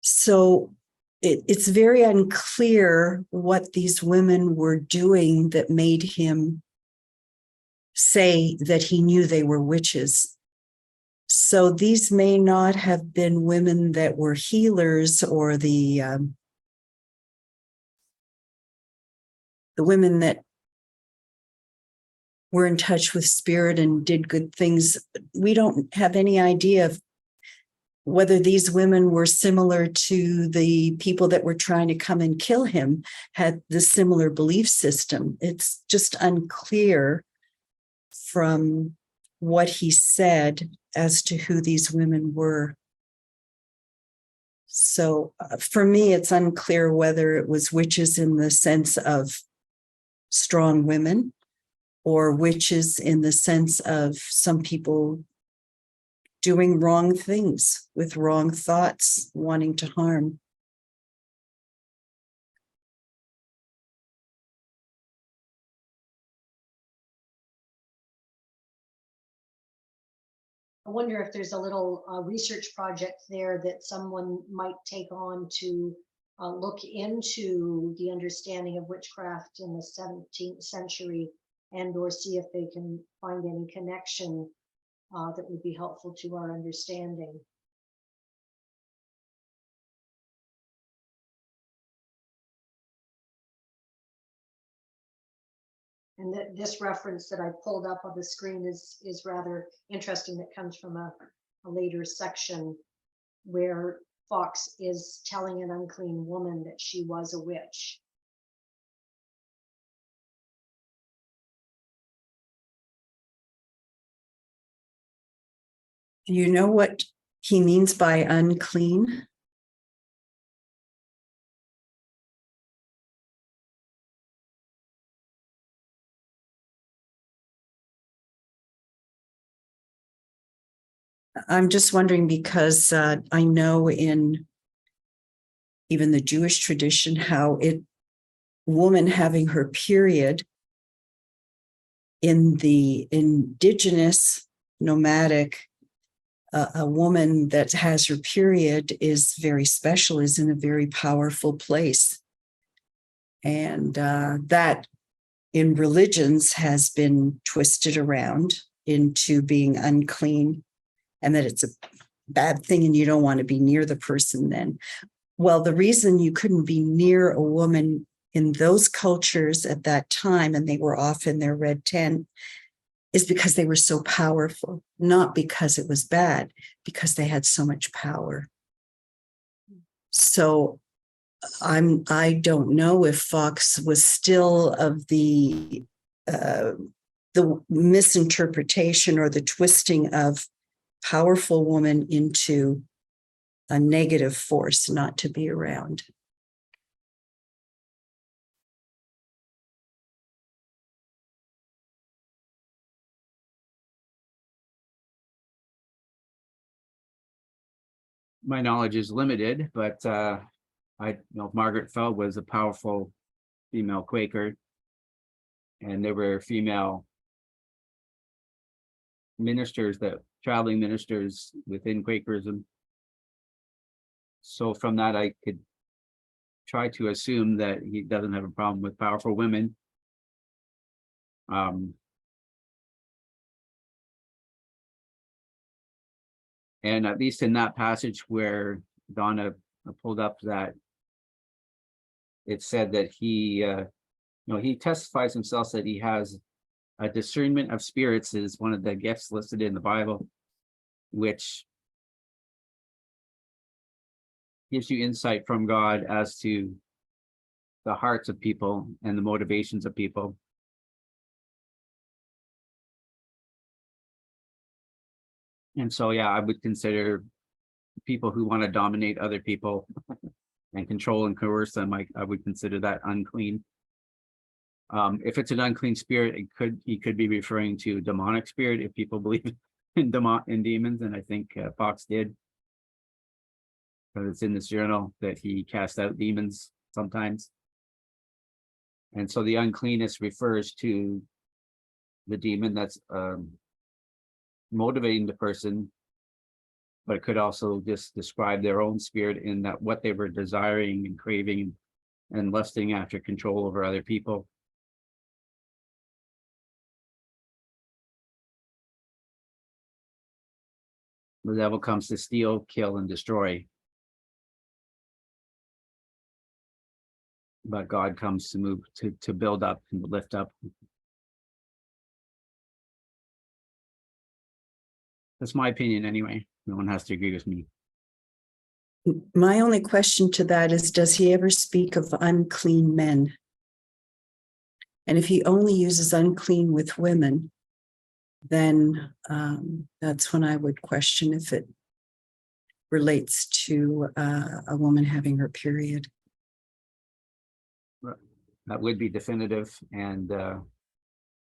So it's very unclear what these women were doing that made him say that he knew they were witches. So these may not have been women that were healers, or the women that were in touch with spirit and did good things. We don't have any idea of whether these women were similar to the people that were trying to come and kill him, had the similar belief system. It's just unclear from what he said as to who these women were. So for me, it's unclear whether it was witches in the sense of strong women, or witches in the sense of some people doing wrong things with wrong thoughts, wanting to harm. I wonder if there's a little research project there that someone might take on to look into the understanding of witchcraft in the 17th century, and or see if they can find any connection that would be helpful to our understanding. And this reference that I pulled up on the screen is rather interesting. That comes from a later section where Fox is telling an unclean woman that she was a witch. Do you know what he means by unclean? I'm just wondering because I know in even the Jewish tradition how woman having her period in the indigenous nomadic, a woman that has her period is very special, is in a very powerful place. And that in religions has been twisted around into being unclean, and that it's a bad thing and you don't want to be near the person then. Well, the reason you couldn't be near a woman in those cultures at that time, and they were off in their red tent, is because they were so powerful, not because it was bad, because they had so much power. So I don't know if Fox was still of the misinterpretation or the twisting of powerful woman into a negative force not to be around. My knowledge is limited, but I know Margaret Feld was a powerful female Quaker, and there were female ministers, traveling ministers within Quakerism. So from that, I could try to assume that he doesn't have a problem with powerful women. And at least in that passage where Donna pulled up, that it said that he testifies himself that he has a discernment of spirits, is one of the gifts listed in the Bible, which gives you insight from God as to the hearts of people and the motivations of people. And so, yeah, I would consider people who want to dominate other people and control and coerce them, I would consider that unclean. If it's an unclean spirit, he could be referring to a demonic spirit if people believe in demons, and I think Fox did, because it's in this journal that he cast out demons sometimes. And so the uncleanness refers to the demon that's motivating the person, but it could also just describe their own spirit in that what they were desiring and craving and lusting after control over other people. The devil comes to steal, kill, and destroy. But God comes to move, to build up and lift up. That's my opinion anyway. No one has to agree with me. My only question to that is, does he ever speak of unclean men? And if he only uses unclean with women, then that's when I would question if it relates to a woman having her period. That would be definitive. And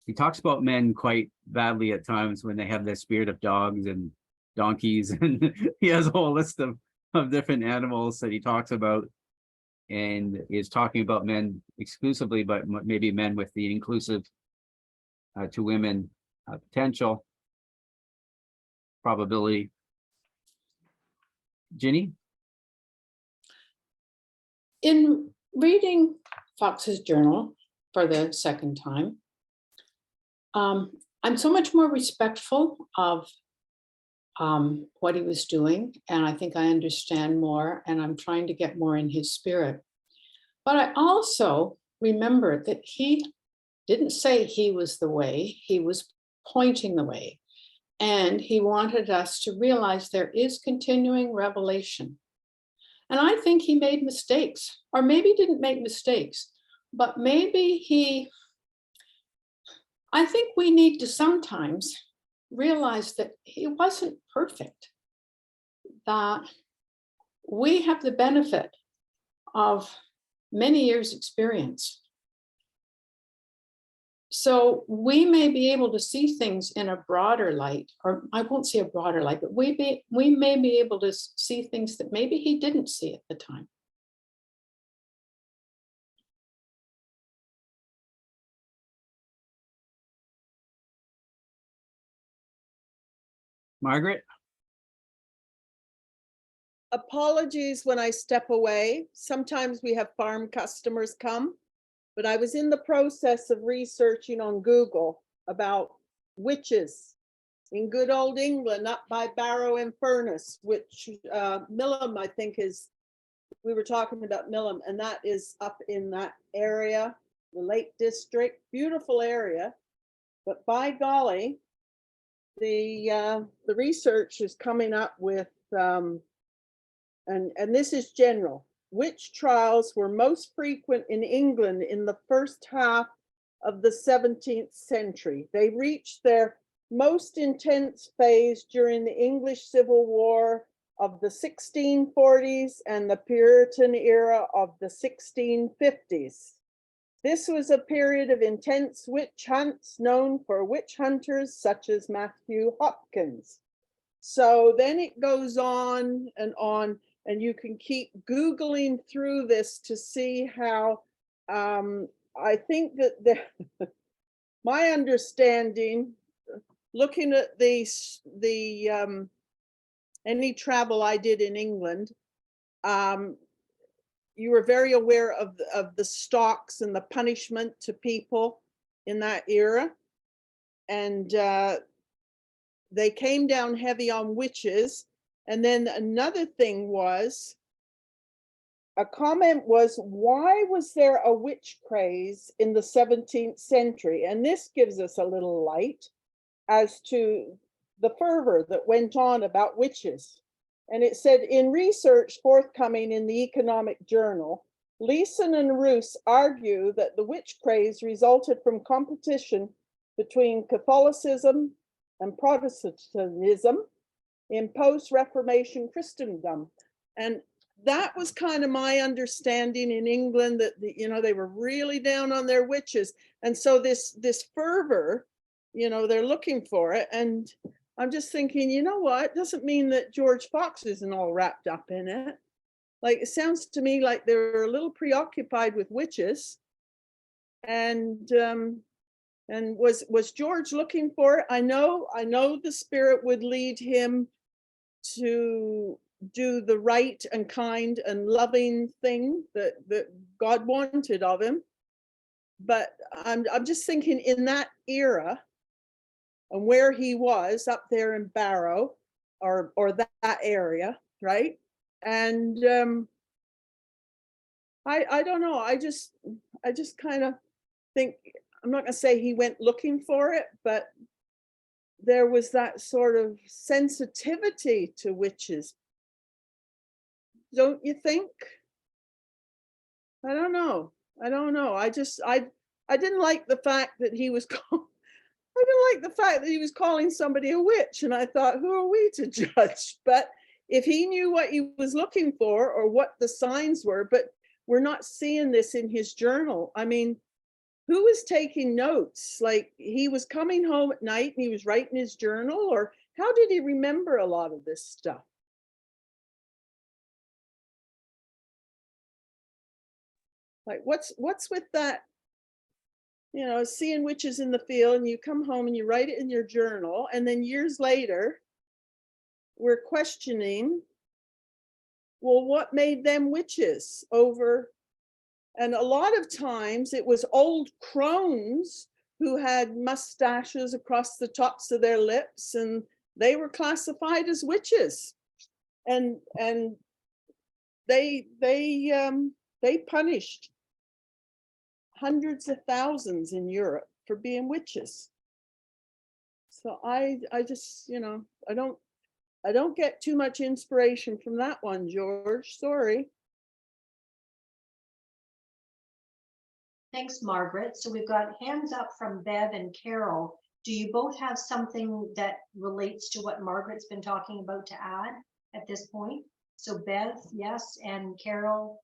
he talks about men quite badly at times when they have the spirit of dogs and donkeys, and he has a whole list of different animals that he talks about, and is talking about men exclusively, but maybe men with the inclusive to women potential probability. Ginny? In reading Fox's journal for the second time, I'm so much more respectful of what he was doing, and I think I understand more, and I'm trying to get more in his spirit. But I also remember that he didn't say he was the way, he was pointing the way. And he wanted us to realize there is continuing revelation. And I think he made mistakes, or maybe didn't make mistakes, but maybe I think we need to sometimes realize that he wasn't perfect, that we have the benefit of many years' experience. So we may be able to see things in a broader light, or I won't say a broader light, but we may be able to see things that maybe he didn't see at the time. Margaret? Apologies when I step away. Sometimes we have farm customers come, but I was in the process of researching on Google about witches in good old England up by Barrow and Furness, which Milham, I think we were talking about Milham, and that is up in that area, the Lake District, beautiful area. But by golly, the research is coming up with, and this is general, witch trials were most frequent in England in the first half of the 17th century. They reached their most intense phase during the English Civil War of the 1640s and the Puritan era of the 1650s. This was a period of intense witch hunts known for witch hunters such as Matthew Hopkins. So then it goes on, and you can keep Googling through this to see how I think that my understanding, looking at any travel I did in England, you were very aware of the stocks and the punishment to people in that era. And they came down heavy on witches. And then another thing was, a comment was, why was there a witch craze in the 17th century? And this gives us a little light as to the fervor that went on about witches. And it said, in research forthcoming in the Economic Journal, Leeson and Roos argue that the witch craze resulted from competition between Catholicism and Protestantism in post-Reformation Christendom. And that was kind of my understanding in England, that they were really down on their witches. And so this fervor, they're looking for it. And I'm just thinking, you know what? Doesn't mean that George Fox isn't all wrapped up in it. Like, it sounds to me like they're a little preoccupied with witches. And was George looking for it? I know the Spirit would lead him to do the right and kind and loving thing that God wanted of him. But I'm just thinking in that era and where he was up there in Barrow or that area, right? And I don't know. I just kind of think, I'm not gonna say he went looking for it, but there was that sort of sensitivity to witches. Don't you think? I don't know. I didn't like the fact that he was calling somebody a witch, and I thought, who are we to judge? But if he knew what he was looking for or what the signs were, but we're not seeing this in his journal. I mean, who was taking notes? Like, he was coming home at night and he was writing his journal, or how did he remember a lot of this stuff? Like, what's with that, seeing witches in the field, and you come home and you write it in your journal, and then years later, we're questioning, well, what made them witches over? And a lot of times it was old crones who had mustaches across the tops of their lips, and they were classified as witches. And they punished hundreds of thousands in Europe for being witches. So I just, I don't get too much inspiration from that one, George. Sorry. Thanks, Margaret. So we've got hands up from Bev and Carol. Do you both have something that relates to what Margaret's been talking about to add at this point? So Bev, yes, and Carol,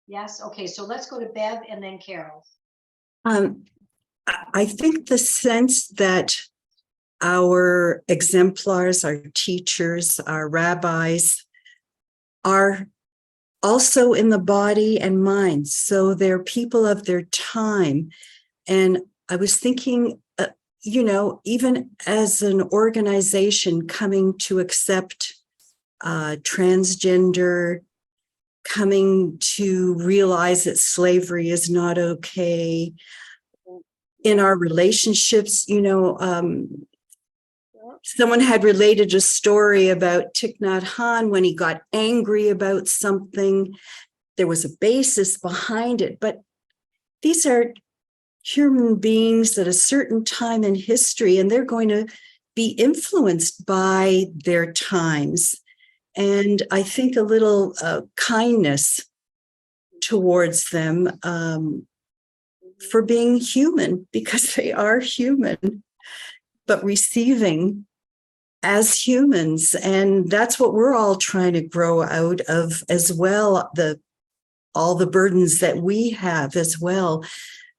yes. Okay, so let's go to Bev and then Carol. I think the sense that our exemplars, our teachers, our rabbis are also in the body and mind. So they're people of their time. And I was thinking you know, even as an organization coming to accept transgender, coming to realize that slavery is not okay in our relationships, you know, someone had related a story about Thich Nhat Hanh when he got angry about something. There was a basis behind it, but these are human beings at a certain time in history, and they're going to be influenced by their times. And I think a little kindness towards them for being human, because they are human, but receiving as humans. And that's what we're all trying to grow out of as well, all the burdens that we have as well.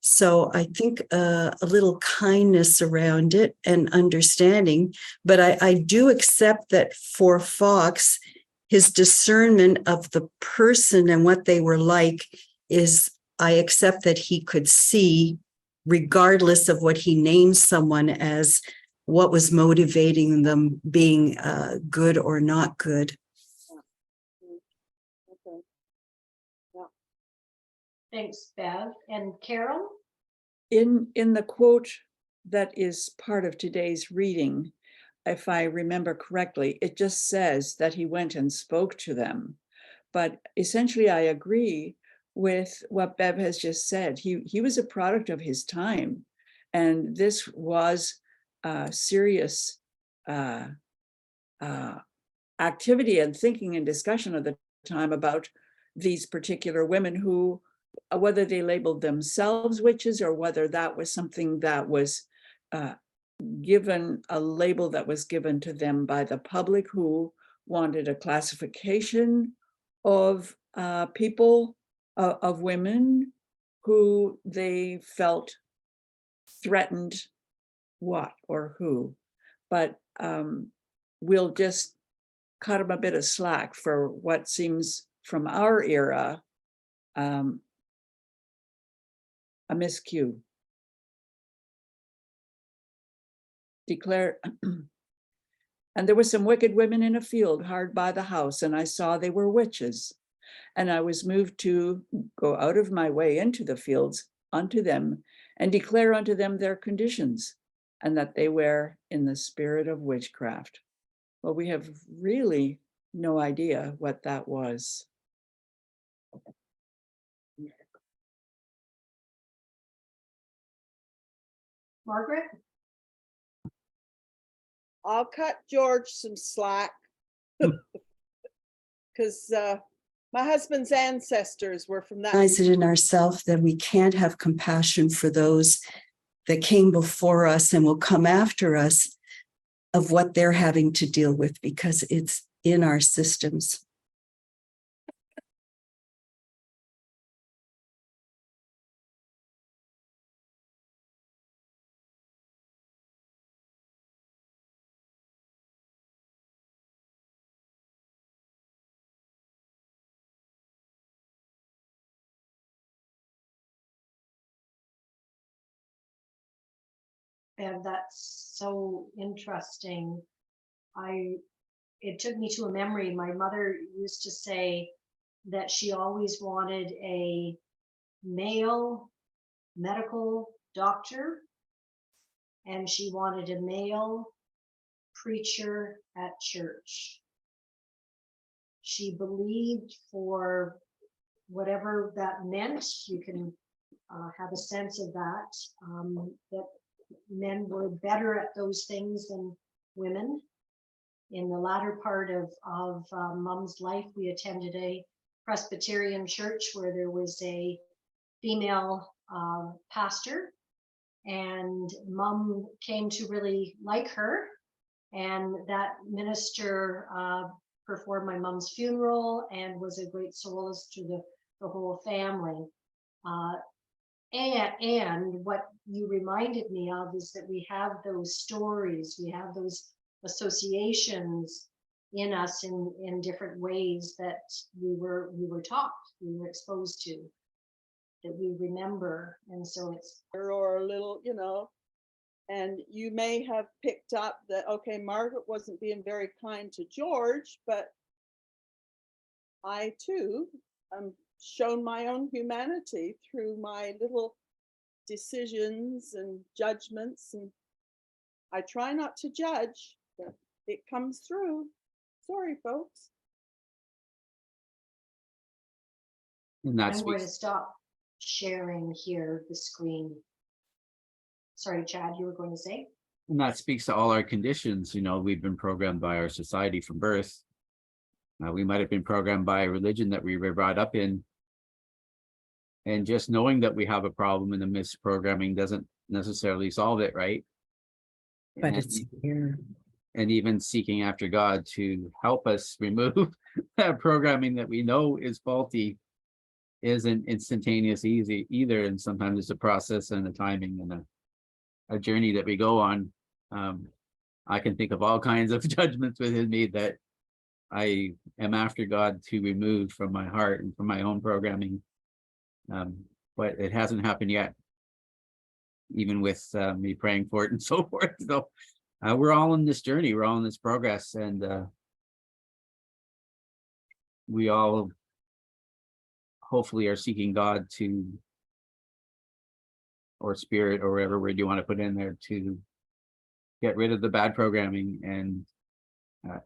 So I think a little kindness around it and understanding, but I do accept that for Fox, his discernment of the person and what they were like is, I accept that he could see, regardless of what he names someone as, what was motivating them being good or not good. Okay. Thanks, Bev. And Carol? In the quote that is part of today's reading, if I remember correctly, it just says that he went and spoke to them. But essentially, I agree with what Bev has just said. He was a product of his time, and this was serious activity and thinking and discussion of the time about these particular women who, whether they labeled themselves witches or whether that was something that was given, a label that was given to them by the public who wanted a classification of people, of women who they felt threatened what or who. But we'll just cut them a bit of slack for what seems from our era a miscue. Declare, and there were some wicked women in a field hard by the house, and I saw they were witches. And I was moved to go out of my way into the fields unto them and declare unto them their conditions, and that they were in the spirit of witchcraft. Well, we have really no idea what that was. Margaret? I'll cut George some slack because my husband's ancestors were from that. Recognize it in ourselves that we can't have compassion for those that came before us and will come after us, of what they're having to deal with, because it's in our systems. And that's so interesting. It took me to a memory. My mother used to say that she always wanted a male medical doctor, and she wanted a male preacher at church. She believed, for whatever that meant, you can have a sense of that, that men were better at those things than women. In the latter part of Mom's life, we attended a Presbyterian church where there was a female pastor, and Mom came to really like her, and that minister performed my mom's funeral and was a great solace to the whole family. And what you reminded me of is that we have those stories, we have those associations in us in different ways that we were taught, we were exposed to, that we remember. And so it's, Or a little, And you may have picked up that, okay, Margaret wasn't being very kind to George, but I too shown my own humanity through my little decisions and judgments. And I try not to judge, but it comes through. Sorry, folks. And that I'm going to speaks, stop sharing here the screen. Sorry, Chad, you were going to say? and that speaks to all our conditions. You know, we've been programmed by our society from birth. We might have been programmed by a religion that we were brought up in. And just knowing that we have a problem in the misprogramming doesn't necessarily solve it, right? But And- it's here. and even seeking after God to help us remove that programming that we know is faulty isn't instantaneous easy either. And sometimes it's a process and a timing and a journey that we go on. I can think of all kinds of judgments within me that I am after God to remove from my heart and from my own programming. But it hasn't happened yet, even with me praying for it and so forth. So we're all in this journey, we're all in this progress, and we all hopefully are seeking God to, or spirit, or whatever word you want to put in there, to get rid of the bad programming and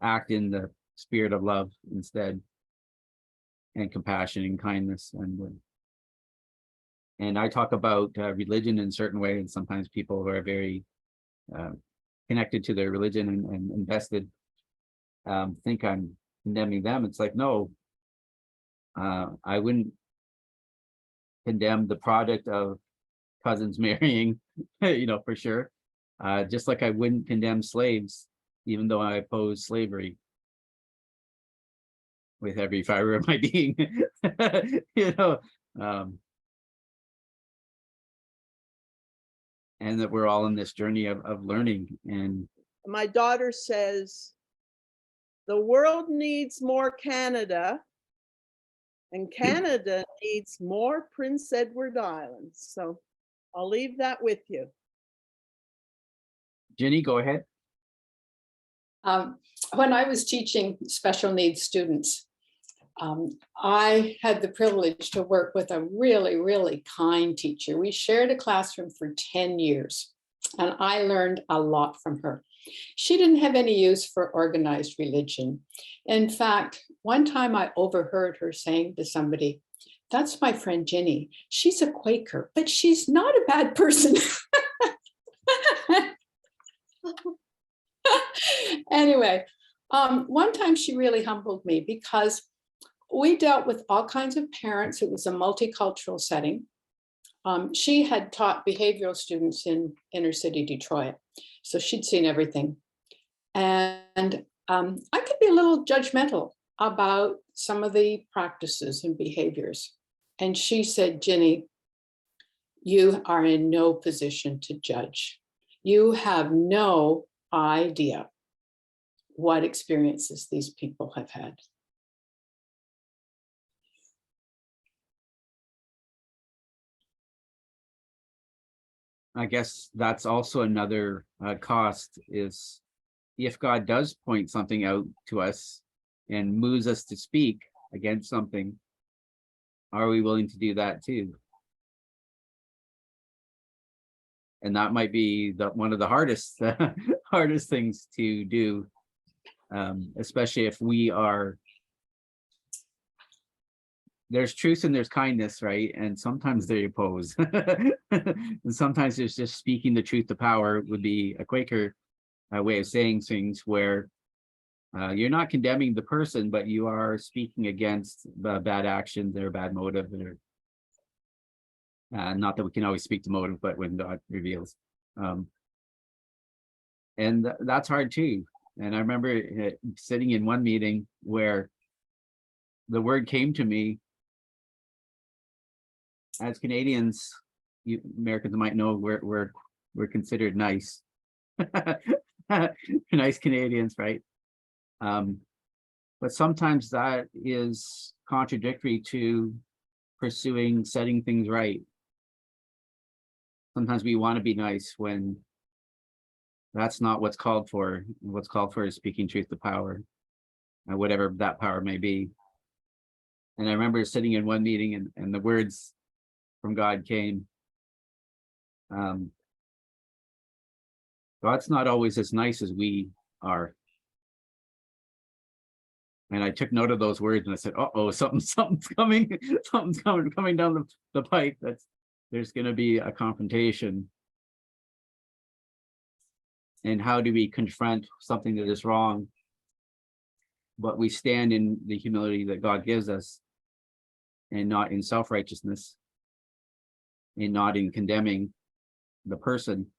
act in the spirit of love instead, and compassion and kindness. And I talk about religion in a certain way, and sometimes people who are very connected to their religion and invested think I'm condemning them. It's like, no, I wouldn't condemn the product of cousins marrying, you know, for sure. Just like I wouldn't condemn slaves, even though I oppose slavery with every fiber of my being, you know. And that we're all in this journey of learning. And My daughter says, the world needs more Canada, and Canada needs more Prince Edward Islands. So I'll leave that with you. Jenny, go ahead. When I was teaching special needs students, I had the privilege to work with a really, really kind teacher. We shared a classroom for 10 years, and I learned a lot from her. She didn't have any use for organized religion. In fact, one time I overheard her saying to somebody, "That's my friend Jenny. She's a Quaker, but she's not a bad person." Anyway, one time she really humbled me because we dealt with all kinds of parents. It was a multicultural setting. She had taught behavioral students in inner city Detroit, so she'd seen everything. And I could be a little judgmental about some of the practices and behaviors. And she said, "Jenny, you are in no position to judge. You have no idea what experiences these people have had." I guess that's also another cost, is if God does point something out to us and moves us to speak against something, are we willing to do that too? And that might be one of the hardest hardest things to do, especially if we are, there's truth and there's kindness, right? And sometimes they oppose. And sometimes there's just speaking the truth to power would be a Quaker way of saying things, where you're not condemning the person, but you are speaking against the bad action, their bad motive. Not that we can always speak to motive, but when God reveals. And that's hard too. And I remember sitting in one meeting where the word came to me. As Canadians, you Americans might know we're considered nice. Nice Canadians, right? But sometimes that is contradictory to pursuing setting things right. Sometimes we want to be nice when That's not what's called for. What's called for is speaking truth to power, and whatever that power may be. And I remember sitting in one meeting, and the words from God came. God's not always as nice as we are. And I took note of those words and I said, "Uh-oh, something's coming, something's coming down the pipe. There's going to be a confrontation." And how do we confront something that is wrong? But we stand in the humility that God gives us, and not in self-righteousness, and not in condemning the person.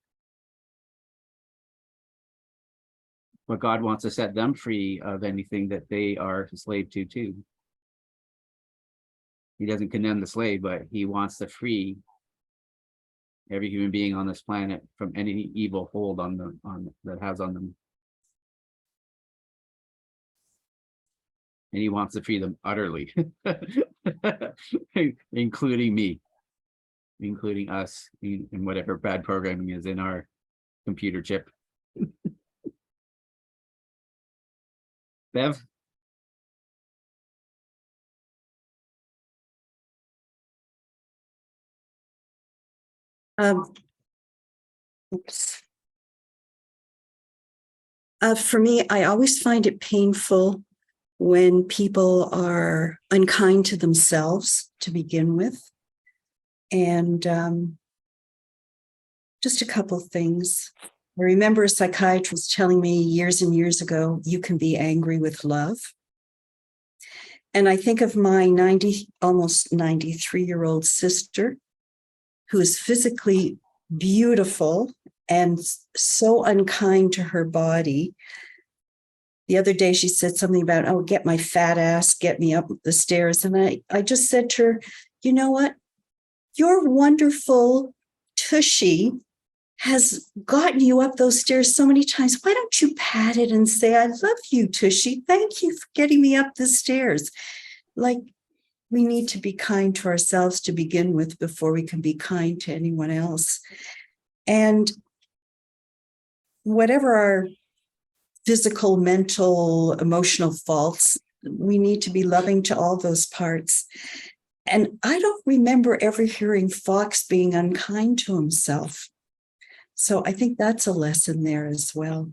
But God wants to set them free of anything that they are a slave to too. He doesn't condemn the slave, but he wants to free every human being on this planet from any evil hold on them, that has on them. And he wants to free them utterly, including me, including us, in whatever bad programming is in our computer chip. Bev? Oops. For me, I always find it painful when people are unkind to themselves to begin with. And just a couple things. I remember a psychiatrist telling me years and years ago, you can be angry with love. And I think of my almost 93-year-old sister, who is physically beautiful and so unkind to her body. The other day she said something about, "Oh, get my fat ass, get me up the stairs." And I just said to her, "You know what? Your wonderful tushy has gotten you up those stairs so many times. Why don't you pat it and say, 'I love you, tushy. Thank you for getting me up the stairs.'" Like, we need to be kind to ourselves to begin with before we can be kind to anyone else. And whatever our physical, mental, emotional faults, we need to be loving to all those parts. And I don't remember ever hearing Fox being unkind to himself. So I think that's a lesson there as well.